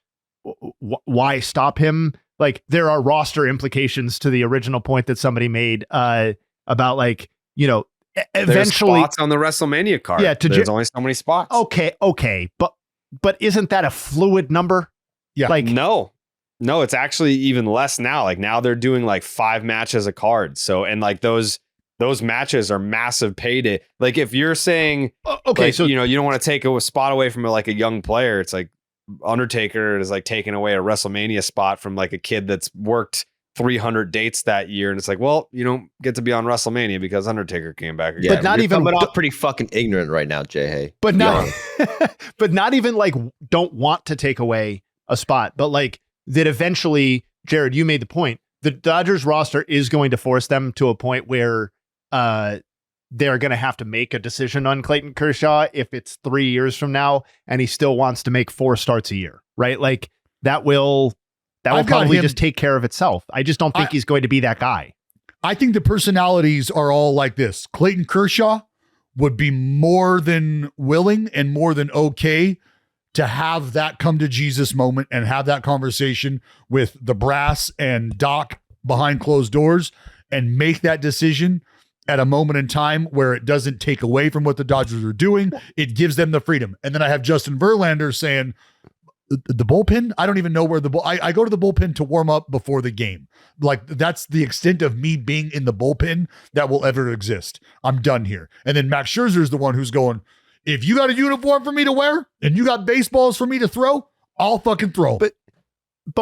why stop him? Like, there are roster implications to the original point that somebody made about, like, eventually there's spots on the WrestleMania card. Yeah, there's only so many spots. Okay, but isn't that a fluid number? Yeah, like, no, it's actually even less now. Like, now they're doing like 5 matches a card. So, and like those matches are massive payday. Like, if you're saying, okay, like, so you don't want to take a spot away from like a young player, it's like Undertaker is like taking away a WrestleMania spot from like a kid that's worked 300 dates that year, and it's like, well, you don't get to be on WrestleMania because Undertaker came back again. But not even, off pretty fucking ignorant right now, Jay. Hey, but not even like don't want to take away a spot, but like that eventually, Jared, you made the point. The Dodgers roster is going to force them to a point where they're going to have to make a decision on Clayton Kershaw if it's 3 years from now and he still wants to make 4 starts a year, right? Like, that will probably just take care of itself. I just don't think he's going to be that guy. I think the personalities are all like this. Clayton Kershaw would be more than willing and more than okay to have that come to Jesus moment and have that conversation with the brass and Doc behind closed doors and make that decision at a moment in time where it doesn't take away from what the Dodgers are doing. It gives them the freedom. And then I have Justin Verlander saying, the bullpen, I don't even know where I go to the bullpen to warm up before the game. Like that's the extent of me being in the bullpen that will ever exist. I'm done here. And then Max Scherzer is the one who's going, if you got a uniform for me to wear and you got baseballs for me to throw, I'll fucking throw. But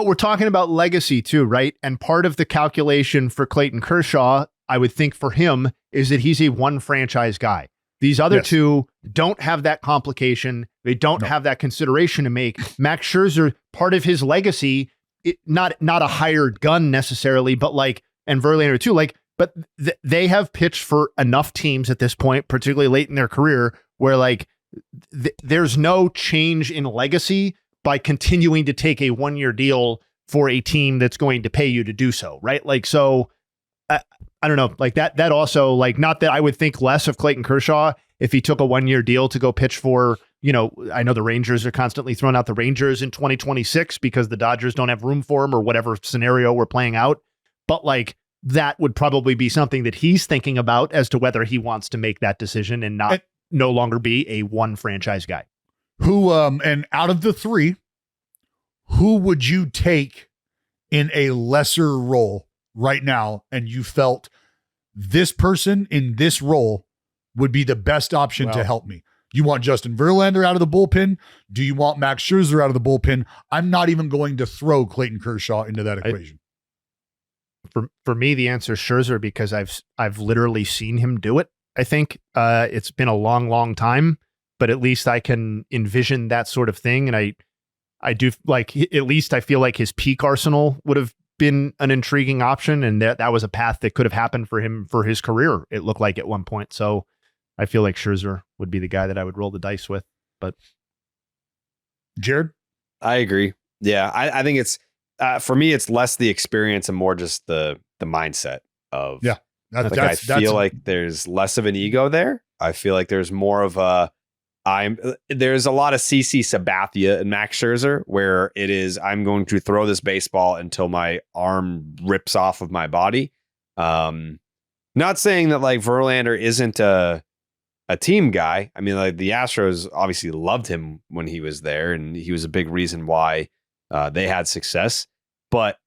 we're talking about legacy too, right? And part of the calculation for Clayton Kershaw, I would think for him, is that he's a one franchise guy. These other two don't have that complication. They don't have that consideration to make. Max Scherzer, part of his legacy, not a hired gun necessarily, but like, and Verlander too, like, but they have pitched for enough teams at this point, particularly late in their career, where like there's no change in legacy by continuing to take a 1-year deal for a team that's going to pay you to do so, right? Like, so I don't know, like that also, like, not that I would think less of Clayton Kershaw if he took a 1-year deal to go pitch for, you know, I know the Rangers are constantly throwing out the Rangers in 2026 because the Dodgers don't have room for him or whatever scenario we're playing out. But like, that would probably be something that he's thinking about as to whether he wants to make that decision and no longer be a one franchise guy. Who, and out of the three, who would you take in a lesser role right now? And you felt this person in this role would be the best option to help me. You want Justin Verlander out of the bullpen? Do you want Max Scherzer out of the bullpen? I'm not even going to throw Clayton Kershaw into that equation. For me, the answer is Scherzer because I've literally seen him do it. I think it's been a long time, but at least I can envision that sort of thing. And I do like, at least I feel like his peak arsenal would have been an intriguing option. And that was a path that could have happened for him for his career. It looked like at one point. So I feel like Scherzer would be the guy that I would roll the dice with, but Jared, I agree. Yeah. I think it's, for me, it's less the experience and more just the mindset of, I feel like there's less of an ego there. I feel like there's more of there's a lot of CC Sabathia and Max Scherzer where it is, I'm going to throw this baseball until my arm rips off of my body. Not saying that like Verlander isn't a team guy. I mean, like the Astros obviously loved him when he was there and he was a big reason why they had success. But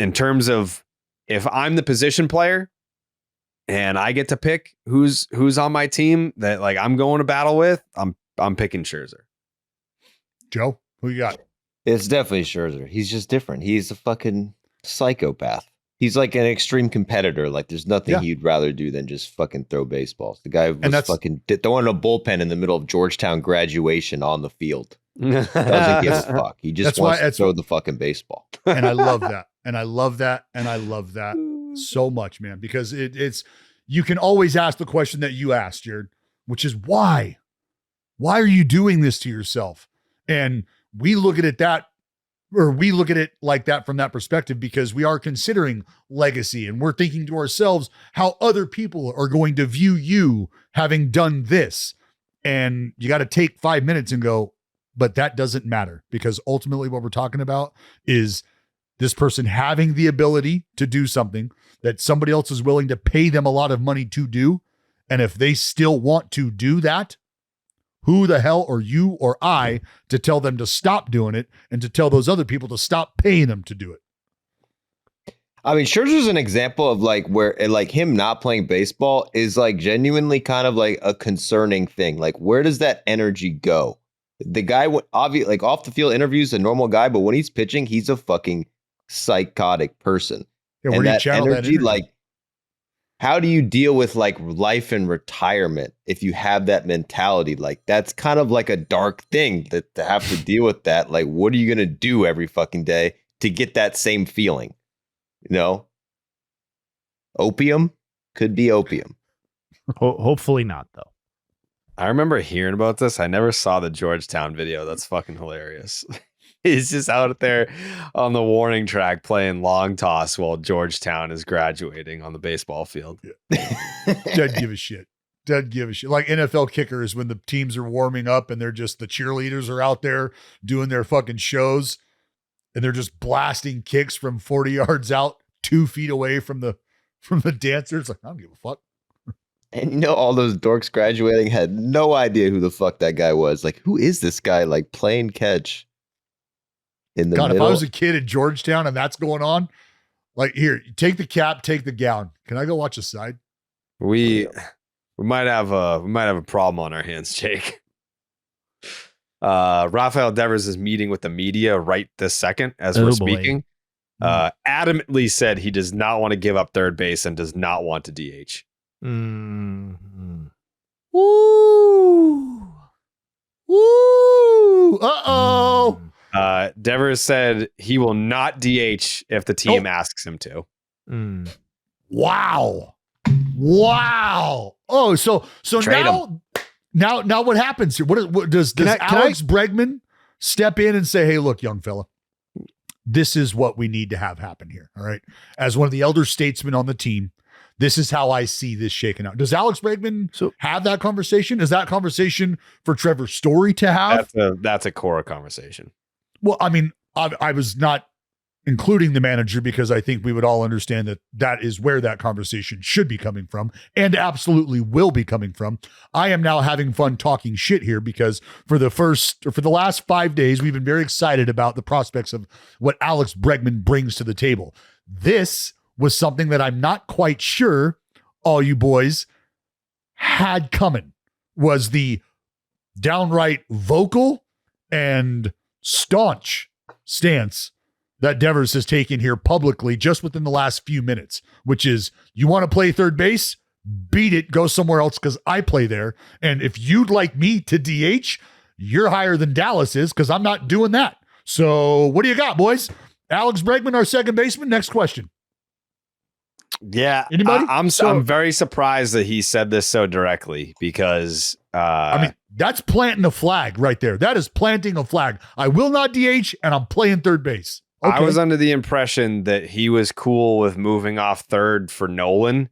in terms of if I'm the position player and I get to pick who's on my team that like I'm going to battle with, I'm picking Scherzer. Joe, who you got? It's definitely Scherzer. He's just different. He's a fucking psychopath. He's like an extreme competitor. Like there's nothing he'd rather do than just fucking throw baseballs. The guy was fucking throwing a bullpen in the middle of Georgetown graduation on the field. Doesn't give a fuck. He just wants to throw the fucking baseball. And I love that. And I love that. And I love that so much, man, because it's, you can always ask the question that you asked, Jared, which is why are you doing this to yourself? And we look at it like that from that perspective, because we are considering legacy and we're thinking to ourselves how other people are going to view you having done this. And you got to take 5 minutes and go, but that doesn't matter, because ultimately what we're talking about is this person having the ability to do something that somebody else is willing to pay them a lot of money to do. And if they still want to do that, who the hell are you or I to tell them to stop doing it and to tell those other people to stop paying them to do it? I mean, Scherzer's an example of like where like him not playing baseball is like genuinely kind of like a concerning thing. Like, where does that energy go? The guy would obviously like off the field interviews a normal guy, but when he's pitching, he's a fucking psychotic person. Yeah, and that energy, like, how do you deal with like life and retirement if you have that mentality? Like, that's kind of like a dark thing that to have to deal with that. Like, what are you going to do every fucking day to get that same feeling? You know, opium could be opium. Hopefully not, though. I remember hearing about this. I never saw the Georgetown video. That's fucking hilarious. He's just out there on the warning track playing long toss while Georgetown is graduating on the baseball field. Doesn't give a shit. Doesn't give a shit. Like NFL kickers when the teams are warming up and they're just, the cheerleaders are out there doing their fucking shows and they're just blasting kicks from 40 yards out, 2 feet away from the dancers. Like, I don't give a fuck. And you know, all those dorks graduating had no idea who the fuck that guy was. Like, who is this guy? Like, playing catch. in the God, middle. if I was a kid at Georgetown and that's going on, like, here, take the cap, take the gown. Can I go watch a side? We might have a problem on our hands, Jake. Rafael Devers is meeting with the media right this second as we're speaking. Adamantly said he does not want to give up third base and does not want to DH. Mm-hmm. Woo! Woo! Uh-oh! Devers said he will not DH if the team asks him to. Wow. Oh, so now what happens here? What does Alex Bregman step in and say, hey, look, young fella, this is what we need to have happen here. All right. As one of the elder statesmen on the team, this is how I see this shaking out. Does Alex Bregman have that conversation? Is that conversation for Trevor Story to have? That's a core conversation. Well, I mean, I was not including the manager because I think we would all understand that that is where that conversation should be coming from and absolutely will be coming from. I am now having fun talking shit here because for the last 5 days, we've been very excited about the prospects of what Alex Bregman brings to the table. This was something that I'm not quite sure all you boys had coming, was the downright vocal and staunch stance that Devers has taken here publicly just within the last few minutes, which is, you want to play third base, beat it, go somewhere else because I play there. And if you'd like me to DH, you're higher than Dallas is because I'm not doing that. So what do you got, boys? Alex Bregman, our second baseman. Next question. Yeah. Anybody? I'm very surprised that he said this so directly because I mean, that's planting a flag right there. That is planting a flag. I will not DH and I'm playing third base. Okay. I was under the impression that he was cool with moving off third for Nolan.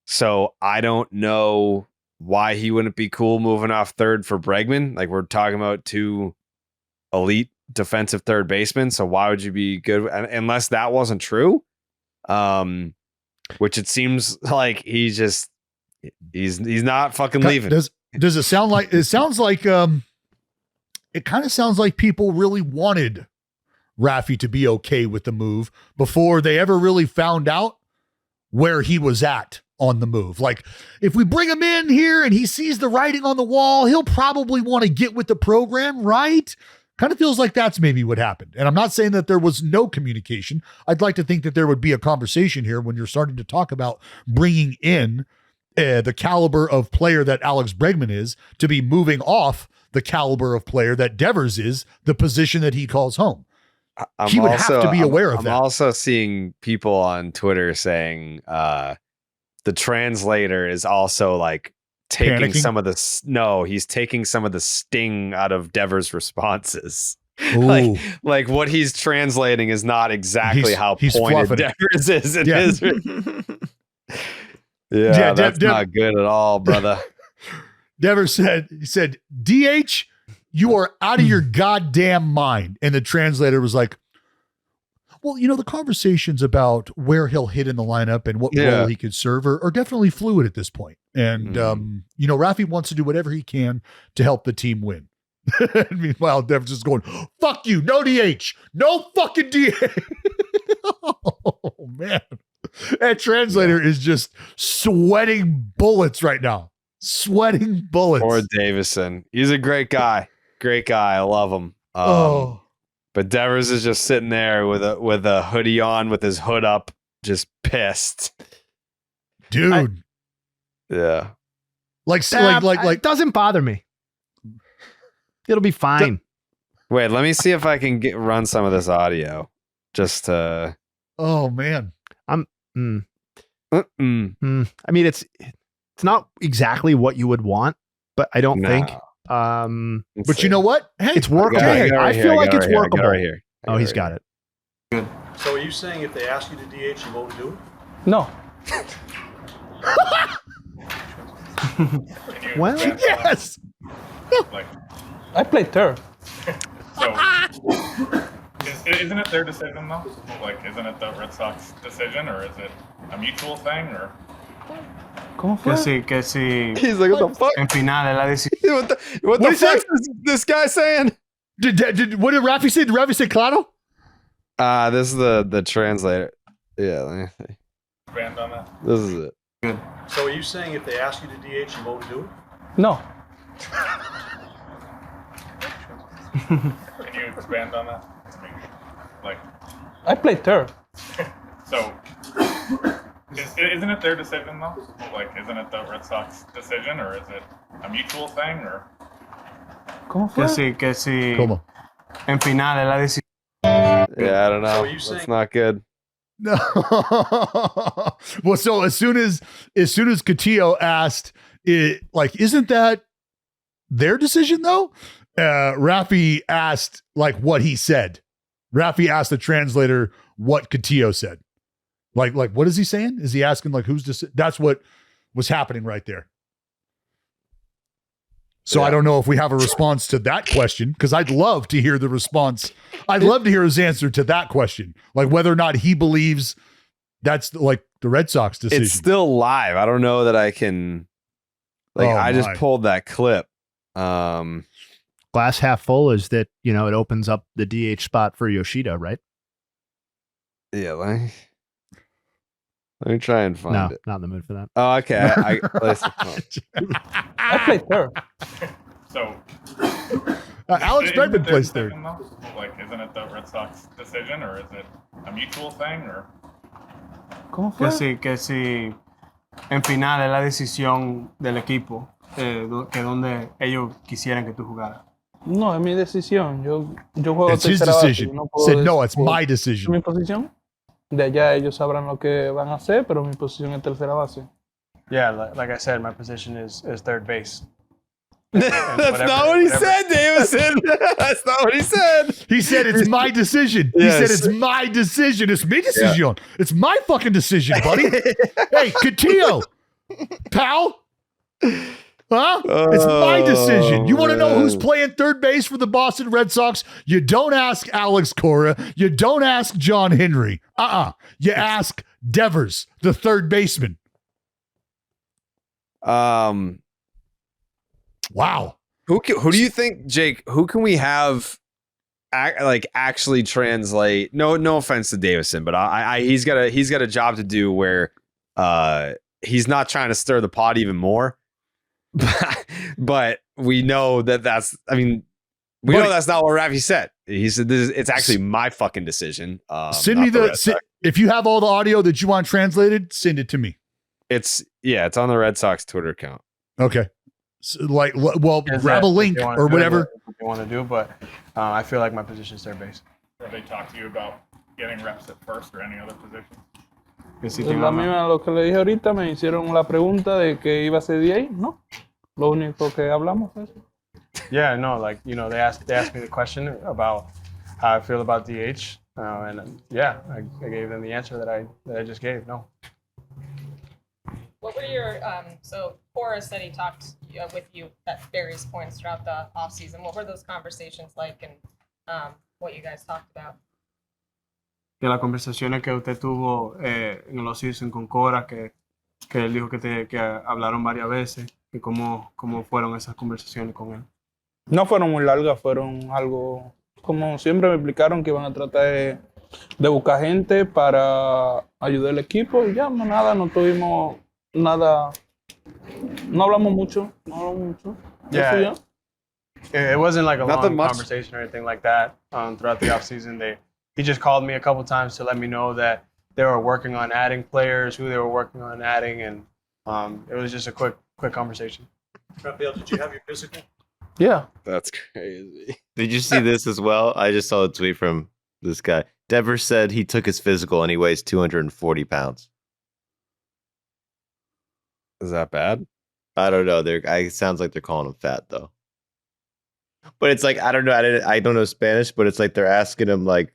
So I don't know why he wouldn't be cool moving off third for Bregman. Like, we're talking about two elite defensive third basemen. So why would you be good unless that wasn't true? Which it seems like he's not fucking leaving. Does it sound like it sounds like it kind of sounds like people really wanted Rafi to be okay with the move before they ever really found out where he was at on the move. Like, if we bring him in here and he sees the writing on the wall, he'll probably want to get with the program, right? Kind of feels like that's maybe what happened. And I'm not saying that there was no communication. I'd like to think that there would be a conversation here when you're starting to talk about bringing in the caliber of player that Alex Bregman is to be moving off the caliber of player that Devers is, the position that he calls home. He would have to be aware of that. I'm also seeing people on Twitter saying the translator is also like taking panicking? some of the he's taking some of the sting out of Devers' responses. Ooh. like what he's translating is not exactly how pointed Devers is in his. That's not good at all, brother. Devers said, DH, you are out of your goddamn mind. And the translator was like, well, the conversations about where he'll hit in the lineup and what role he could serve are definitely fluid at this point. And, Rafi wants to do whatever he can to help the team win. Meanwhile, Devers is going, fuck you, no DH, no fucking DH. Oh, man. That translator is just sweating bullets right now. Sweating bullets. Poor Davison. He's a great guy. Great guy. I love him. But Devers is just sitting there with a hoodie on, with his hood up, just pissed. Dude. Yeah. Like it doesn't bother me. It'll be fine. Wait, let me see if I can run some of this audio. Just to. Oh man. I mean, it's not exactly what you would want, but I don't think. But you know what? Hey, it's workable. I feel like it's workable. Right here. Oh, he's got it. Good. So are you saying if they ask you to DH, you won't do it? No. Well, yes. I play third. So, isn't it their decision though? Like, isn't it the Red Sox decision, or is it a mutual thing, or? ¿Cómo fue? Que si He's like, what the fuck? en final de la decisión. What the fuck is this guy saying? What did Rafi say? Did Rafi say claro? This is the translator. Yeah, let me see. Expand on that. This is it. Good. So are you saying if they ask you to DH, you won't do it? No. Can you expand on that? Like, I play third. So, isn't it their decision though? Like, isn't it the Red Sox decision, or is it a mutual thing, or? ¿Cómo fue? Que sí. ¿Cómo? En final es la decisión. Yeah, I don't know. So are you That's saying- not good. No. Well, so as soon as Castillo asked, isn't that their decision though? Rafi asked like what he said. Rafi asked the translator what Castillo said. Like what is he saying? Is he asking like who's that's what was happening right there. So Yeah. I don't know if we have a response to that question, because I'd love to hear the response. I'd love to hear his answer to that question, like whether or not he believes that's like the Red Sox decision. It's still live. I don't know that I can. Like, Oh, I just my. pulled that clip. Glass half full is that, it opens up the DH spot for Yoshida, right? Yeah, let me try and find No, it. not in the mood for that. Oh, okay. Listen, I play third. So, Alex isn't it Bregman their plays third. decision, though? Like, isn't it the Red Sox decision, or is it a mutual thing, or? ¿Cómo fue? Que sí. En final es la decisión del equipo. Que donde ellos quisieran que tú jugaras. No, es mi decisión. Yo juego It's his tercera base. decision. Yo no puedo Said, no, decir it's por my mi decision. posición. De allá ellos sabrán lo que van a hacer, pero mi posición es tercera base. Yeah, like I said, my position is third base. That's not what he said, Davison. That's not what he said. He said it's my decision. Yes. He said it's my decision. It's mi decision. It's my fucking decision, buddy. Hey, Castillo, pal. Huh? It's my decision. You want to know who's playing third base for the Boston Red Sox? You don't ask Alex Cora. You don't ask John Henry. You ask Devers, the third baseman. Wow. Who do you think, Jake? Who can we have actually translate? No offense to Davison, but he's got a job to do where he's not trying to stir the pot even more. But we know that's. I mean, we know that's not what Rafi said. He said it's actually my fucking decision. Send me if you have all the audio that you want translated, send it to me. It's on the Red Sox Twitter account. Okay. So, grab a link or whatever. What they want to do, but I feel like my position is third base. Or they talk to you about getting reps at first or any other position? Es la misma lo que le dije ahorita, me hicieron la pregunta de que iba a ser DA, ¿no? Lo único que hablamos es. Yeah, no, they asked me the question about how I feel about DH, and I gave them the answer that I just gave. No. What were your so Cora said he talked with you at various points throughout the offseason. What were those conversations like, and what you guys talked about? Que las conversaciones que usted tuvo en el off-season con Cora, que él dijo que hablaron varias veces, y cómo fueron esas conversaciones con él. No fueron muy largas, fueron algo, como siempre me explicaron que iban a tratar de buscar gente para ayudar al equipo y ya, no tuvimos nada, no hablamos mucho. Yeah, it wasn't like a Nothing long much. conversation or anything like that throughout the offseason. He just called me a couple times to let me know that they were working on adding players, who they were working on adding, and it was just a quick conversation. Raphael, did you have your physical? Yeah. That's crazy. Did you see this as well? I just saw a tweet from this guy. Devers said he took his physical and he weighs 240 pounds. Is that bad? I don't know. It sounds like they're calling him fat though. But it's like, I don't know. I don't know Spanish, but it's like they're asking him like,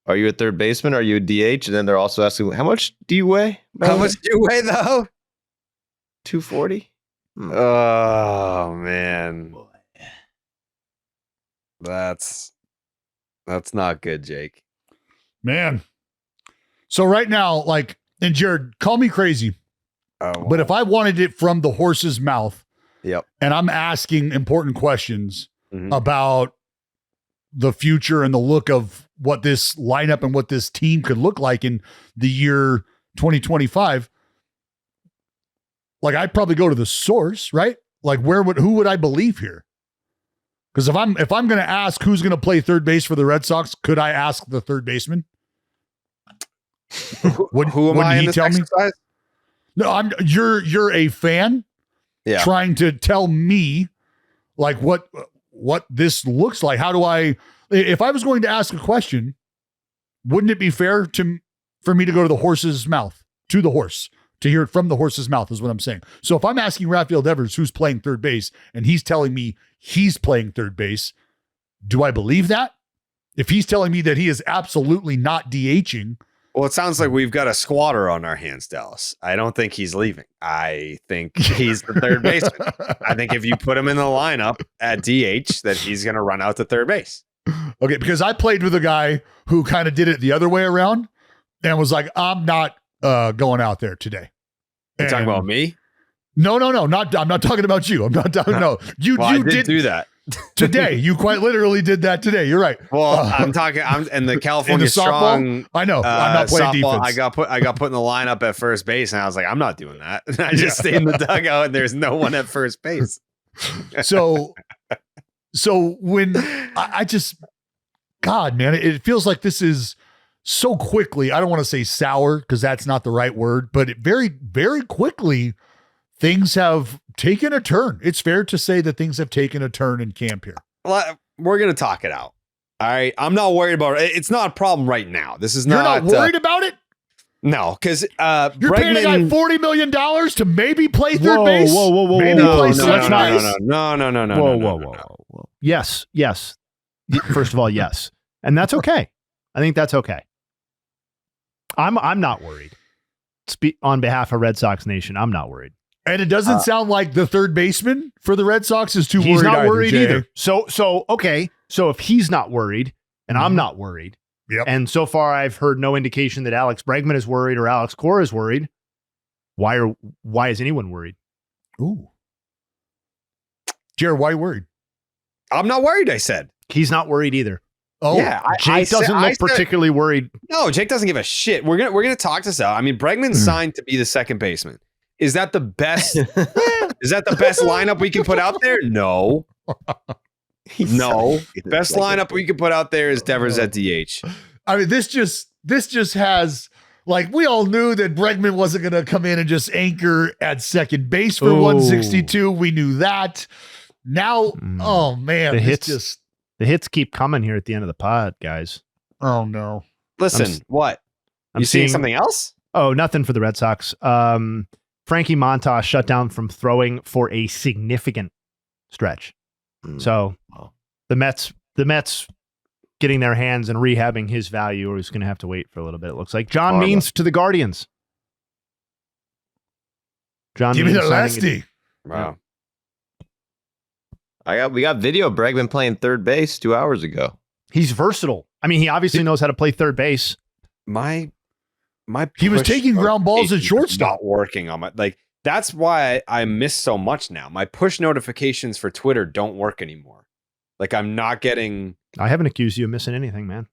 are you a third baseman? Are you a DH? And then they're also asking, how much do you weigh? How much do you weigh though? 240. Oh man, that's not good, Jake. Man. So right now, and Jared, call me crazy, but if I wanted it from the horse's mouth, yep, and I'm asking important questions about the future and the look of what this lineup and what this team could look like in the year 2025, like I'd probably go to the source, right? Like who would I believe here? Because if I'm going to ask who's going to play third base for the Red Sox, could I ask the third baseman? Who am I in this exercise? No, you're a fan trying to tell me like what this looks like. How do if I was going to ask a question, wouldn't it be fair for me to go to the horse's mouth, to the horse, to hear it from the horse's mouth is what I'm saying. So if I'm asking Rafael Devers who's playing third base and he's telling me he's playing third base, do I believe that? If he's telling me that he is absolutely not DHing. Well, it sounds like we've got a squatter on our hands, Dallas. I don't think he's leaving. I think he's the third baseman. I think if you put him in the lineup at DH, that he's going to run out to third base. Okay, because I played with a guy who kind of did it the other way around and was like, I'm not going out there today. You're talking about me? No. I'm not talking about you. I'm not talking. No, you did do that today. You quite literally did that today. You're right. Well, I'm in the California in the Strong. I know. I'm not playing softball, defense. I got put in the lineup at first base, and I was like, I'm not doing that. I just stayed in the dugout, and there's no one at first base. So when I just, God, man, it feels like this is so quickly. I don't want to say sour because that's not the right word, but it very, very quickly things have taken a turn. It's fair to say that things have taken a turn in camp here. Well, we're going to talk it out. All right. I'm not worried about it. It's not a problem right now. This is You're not worried about it? No, because you're paying a guy $40 million to maybe play third base. Whoa! Maybe play second base. No. Yes. First of all, yes, and that's okay. I think that's okay. I'm not worried. On behalf of Red Sox Nation, I'm not worried. And it doesn't sound like the third baseman for the Red Sox is too worried. He's not worried Jay. either. So okay. So if he's not worried and I'm not worried, and so far I've heard no indication that Alex Bregman is worried or Alex Cora is worried, why is anyone worried? Ooh. Jared, why are you worried? I'm not worried, I said. He's not worried either. Oh, yeah. Jake doesn't look particularly worried. No, Jake doesn't give a shit. We're gonna talk this out. I mean, Bregman's signed to be the second baseman. Is that the best? Is that the best lineup we can put out there? No. No. Best lineup we can put out there is Devers at DH. I mean, this just has, like, we all knew that Bregman wasn't going to come in and just anchor at second base for 162. We knew that. Now, oh man, the hits keep coming here at the end of the pod, guys. Oh no. Listen, what? You seeing something else? Oh, nothing for the Red Sox. Frankie Montas shut down from throwing for a significant stretch. So the Mets getting their hands and rehabbing his value, or he's going to have to wait for a little bit. It looks like John Means to the Guardians. Give me the lasty. Wow. We got video of Bregman playing third base 2 hours ago. He's versatile. I mean, he obviously knows how to play third base. He was taking ground balls at shortstop. Not working on that's why I miss so much now. My push notifications for Twitter don't work anymore. Like, I'm not getting. I haven't accused you of missing anything, man.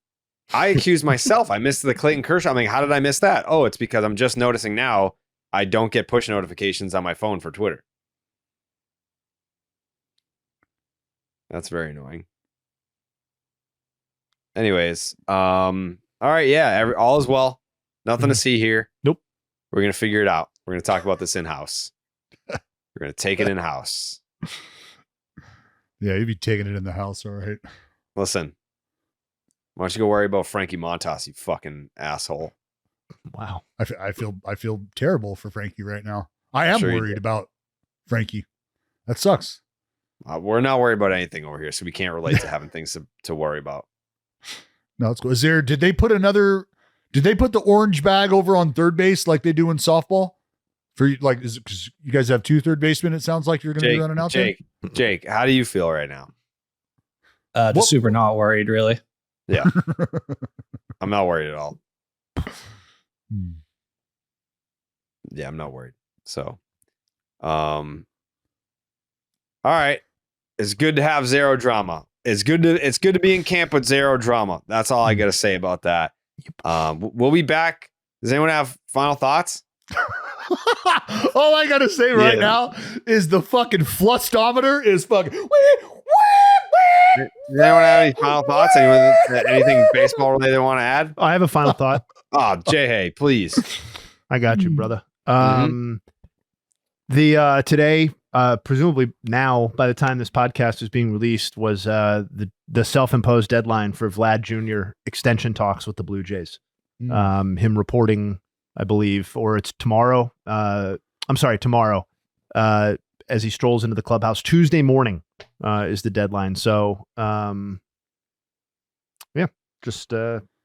I accused myself. I missed the Clayton Kershaw. I'm like, how did I miss that? Oh, it's because I'm just noticing now I don't get push notifications on my phone for Twitter. That's very annoying. Anyways, all right, yeah, all is well. Nothing to see here. Nope. We're going to figure it out. We're going to talk about this in-house. We're going to take it in-house. Yeah, you'd be taking it in the house, all right. Listen, why don't you go worry about Frankie Montas, you fucking asshole. Wow. I feel terrible for Frankie right now. I am worried about Frankie. That sucks. We're not worried about anything over here, so we can't relate to having things to worry about. No, it's cool. Did they put the orange bag over on third base like they do in softball? Because you guys have two third basemen, it sounds like you're going to be running out there. Jake, how do you feel right now? Just super not worried, really. Yeah. I'm not worried at all. Yeah, I'm not worried. So, all right. It's good to have zero drama. it's good to be in camp with zero drama. That's all I got to say about that. We'll be back. Does anyone have final thoughts? All I got to say right now is the fucking flustometer is fucking. Does anyone have any final thoughts? Anything baseball related they want to add? I have a final thought. Oh, Jay, please. I got you, brother. Today, presumably now, by the time this podcast is being released, was the self-imposed deadline for Vlad Jr. extension talks with the Blue Jays. Him reporting, I believe, or it's tomorrow. Tomorrow, as he strolls into the clubhouse. Tuesday morning is the deadline. So, just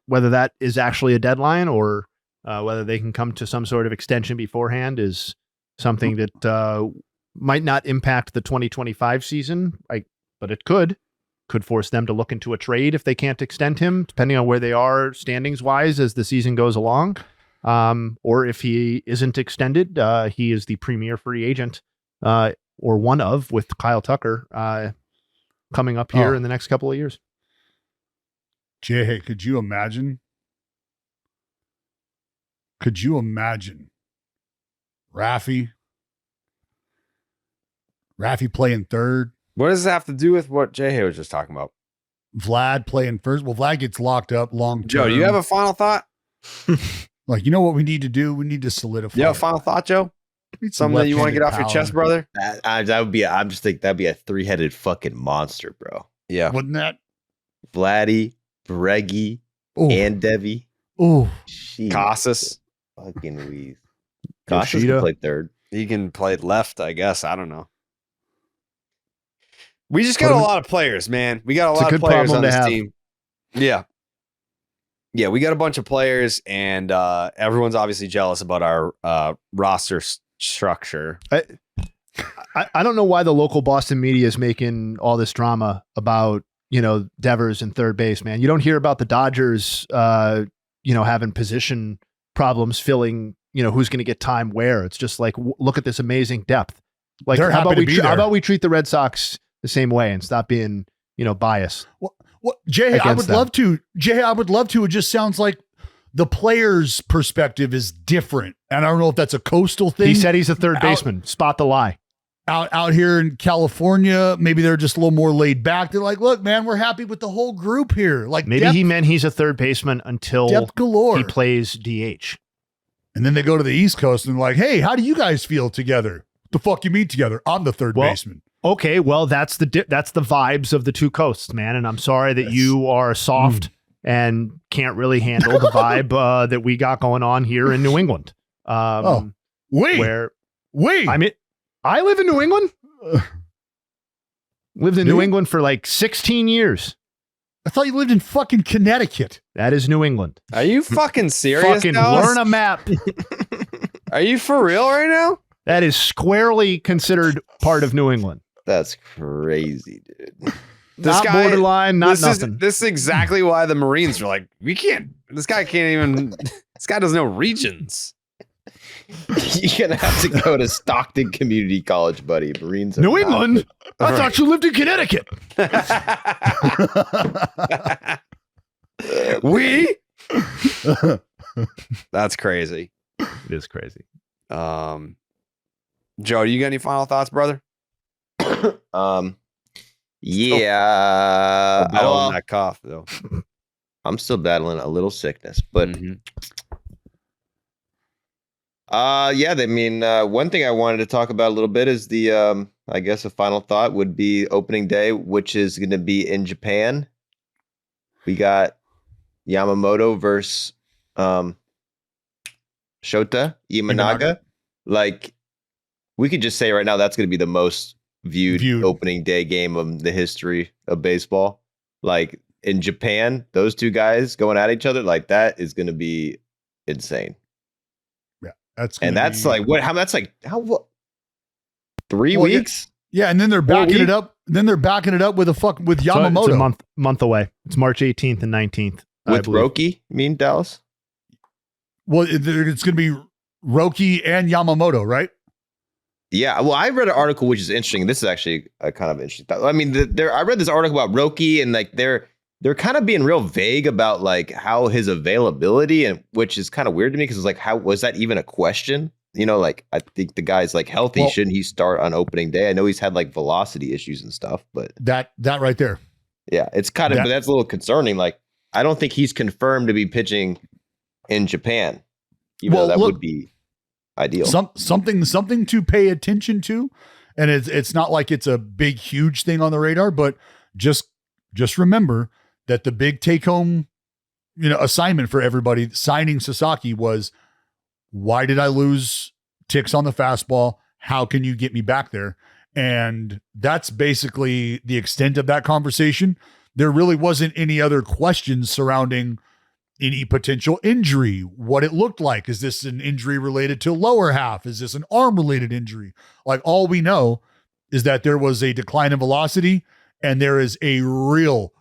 whether that is actually a deadline or whether they can come to some sort of extension beforehand is something that might not impact the 2025 season, but it could force them to look into a trade if they can't extend him, depending on where they are standings wise as the season goes along. Or if he isn't extended, he is the premier free agent, or one of, with Kyle Tucker coming up here in the next couple of years. Jay, could you imagine? Raffy playing third? What does it have to do with what Jay was just talking about? Vlad playing first. Well, Vlad gets locked up long term. Joe, do you have a final thought? Like, you know what we need to do? We need to solidify. Yeah, final thought, Joe? Something that you want to get off your chest, brother? That would be. I'm just thinking that'd be a 3-headed fucking monster, bro. Yeah, wouldn't that? Vladdy, Breggy, and Devi. Oh, Casas. Fucking weed. Casas can play third. He can play left, I guess. I don't know. We just got a lot of players, man. We got a lot of players on this team. Yeah. Yeah, we got a bunch of players, and everyone's obviously jealous about our roster structure. I don't know why the local Boston media is making all this drama about, Devers and third base, man. You don't hear about the Dodgers, having position problems filling, who's going to get time where. It's just like, look at this amazing depth. Like, how about we treat the Red Sox the same way and stop being, biased? Well, Jay, I would love to. It just sounds like the player's perspective is different. And I don't know if that's a coastal thing. He said he's a third baseman. Spot the lie. Out here in California, maybe they're just a little more laid back. They're like, look, man, we're happy with the whole group here. Like, maybe he meant he's a third baseman until depth galore. He plays DH. And then they go to the East Coast and like, hey, how do you guys feel together? What the fuck you mean together? I'm the third baseman. Okay, well, that's the vibes of the two coasts, man. And I'm sorry that you are soft and can't really handle the vibe that we got going on here in New England. I mean, I live in New England. Lived in New England for like 16 years. I thought you lived in fucking Connecticut. That is New England. Are you fucking serious? Fucking learn a map. Are you for real right now? That is squarely considered part of New England. That's crazy, dude. Not borderline, nothing. This is exactly why the Marines are like, this guy doesn't know regions. You're going to have to go to Stockton Community College, buddy. Marines are New England? I thought you lived in Connecticut. That's crazy. It is crazy. Joe, do you got any final thoughts, brother? Yeah. Battling that cough, though. I'm still battling a little sickness, but one thing I wanted to talk about a little bit is the I guess a final thought would be opening day, which is going to be in Japan. We got Yamamoto versus Shota Imanaga. Like, we could just say right now that's going to be the most viewed opening day game of the history of baseball. Like, in Japan, those two guys going at each other, like, that is going to be insane. Yeah, that's like 3 weeks? Yeah, and then they're backing it up. Then they're backing it up with Yamamoto. So it's a month away. It's March 18th and 19th. With Roki, you mean Dallas? Well, it's going to be Roki and Yamamoto, right? Yeah, well, I read an article which is interesting. This is actually a kind of interesting. I mean, I read this article about Roki, and like they're kind of being real vague about like how his availability, and which is kind of weird to me because it's like, how was that even a question? You know, like I think the guy's like healthy. Well, shouldn't he start on opening day? I know he's had like velocity issues and stuff, but that right there. Yeah, it's kind of, but that's a little concerning. Like, I don't think he's confirmed to be pitching in Japan, even though that would be ideal. Something to pay attention to, and it's not like it's a big, huge thing on the radar, but just remember that the big take home, assignment for everybody signing Sasaki was, why did I lose ticks on the fastball? How can you get me back there? And that's basically the extent of that conversation. There really wasn't any other questions surrounding any potential injury, what it looked like. Is this an injury related to lower half? Is this an arm related injury? Like, all we know is that there was a decline in velocity, and there is a real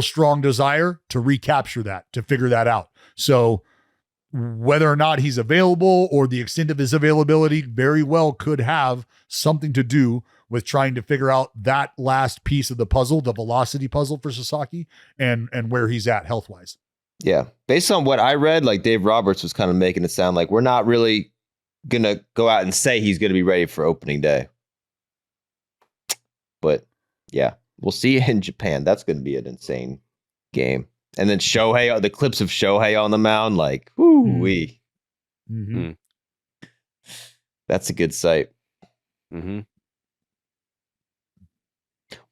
strong desire to recapture that, to figure that out. So whether or not he's available or the extent of his availability very well could have something to do with trying to figure out that last piece of the puzzle, the velocity puzzle for Sasaki, and where he's at health-wise. Yeah. Based on what I read, like Dave Roberts was kind of making it sound like we're not really going to go out and say he's going to be ready for opening day. But yeah, we'll see in Japan. That's going to be an insane game. And then Shohei, the clips of Shohei on the mound, like, woo-wee. Mm-hmm. That's a good sight. Mm-hmm.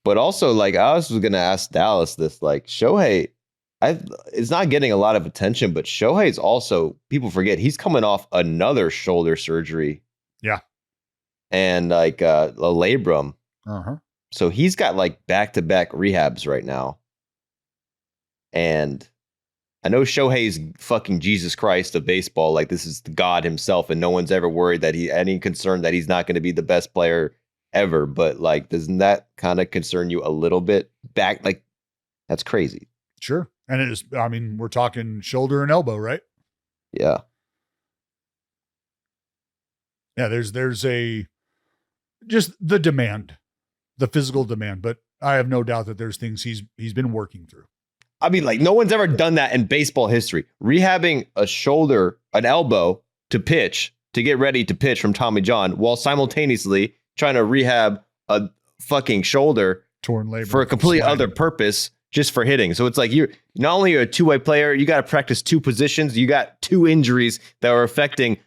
But also, like, I was going to ask Dallas this, like, Shohei, it's not getting a lot of attention, but Shohei's also, people forget, he's coming off another shoulder surgery. Yeah. And, like, a labrum. Uh-huh. So he's got, like, back-to-back rehabs right now. And I know Shohei's fucking Jesus Christ of baseball. Like, this is God himself, and no one's ever worried that any concern that he's not going to be the best player ever. But like, doesn't that kind of concern you a little bit? Back, like, that's crazy. Sure. And it is, I mean, we're talking shoulder and elbow, right? Yeah. Yeah, there's just the demand, the physical demand, but I have no doubt that there's things he's been working through. I mean, like, no one's ever done that in baseball history. Rehabbing a shoulder, an elbow to pitch, to get ready to pitch from Tommy John, while simultaneously trying to rehab a fucking shoulder torn labrum for a completely other purpose, just for hitting. So it's like, you're not only a two-way player, you got to practice two positions. You got two injuries that are affecting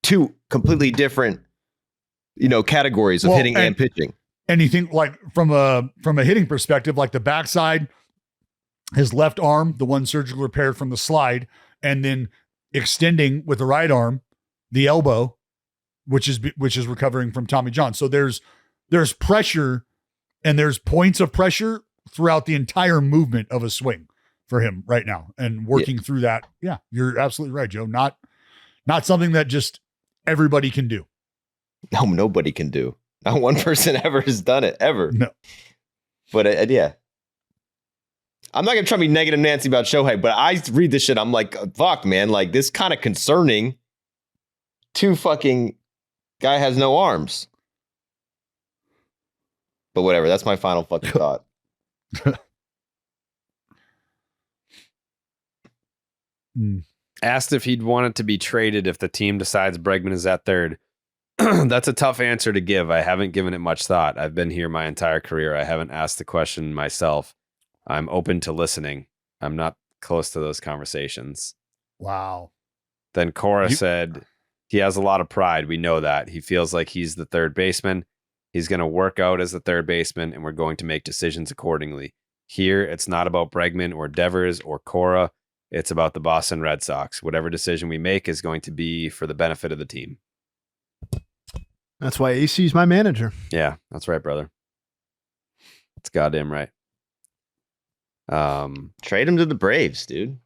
two completely different, categories of hitting and pitching. And you think, like, from a hitting perspective, like the backside, his left arm, the one surgically repaired from the slide, and then extending with the right arm, the elbow, which is recovering from Tommy John. So there's pressure, and there's points of pressure throughout the entire movement of a swing for him right now, and working through that. Yeah, you're absolutely right, Joe. Not something that just everybody can do. No, nobody can do. Not one person ever has done it, ever. No. But yeah. I'm not going to try to be negative Nancy about Shohei, but I read this shit, I'm like, fuck, man. Like, this kind of concerning. Two fucking guy has no arms. But whatever, that's my final fucking thought. Asked if he'd want it to be traded if the team decides Bregman is at third. That's a tough answer to give. I haven't given it much thought. I've been here my entire career. I haven't asked the question myself. I'm open to listening. I'm not close to those conversations. Wow. Then Cora said he has a lot of pride. We know that. He feels like he's the third baseman. He's going to work out as the third baseman, and we're going to make decisions accordingly. Here, it's not about Bregman or Devers or Cora. It's about the Boston Red Sox. Whatever decision we make is going to be for the benefit of the team. That's why AC's my manager. Yeah, that's right, brother. That's goddamn right. Trade him to the Braves, dude.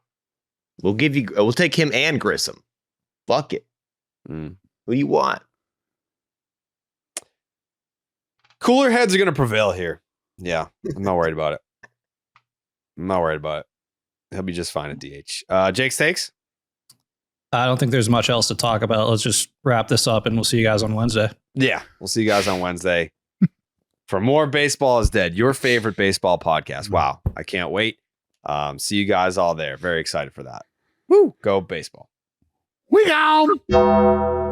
We'll take him and Grissom. Fuck it. Who do you want? Cooler heads are going to prevail here. Yeah, I'm not worried about it. He'll be just fine at DH. Jake's takes? I don't think there's much else to talk about. Let's just wrap this up and we'll see you guys on Wednesday. Yeah, we'll see you guys on Wednesday for more Baseball is Dead, your favorite baseball podcast. Wow, I can't wait. See you guys all there. Very excited for that. Woo, go baseball. We gone.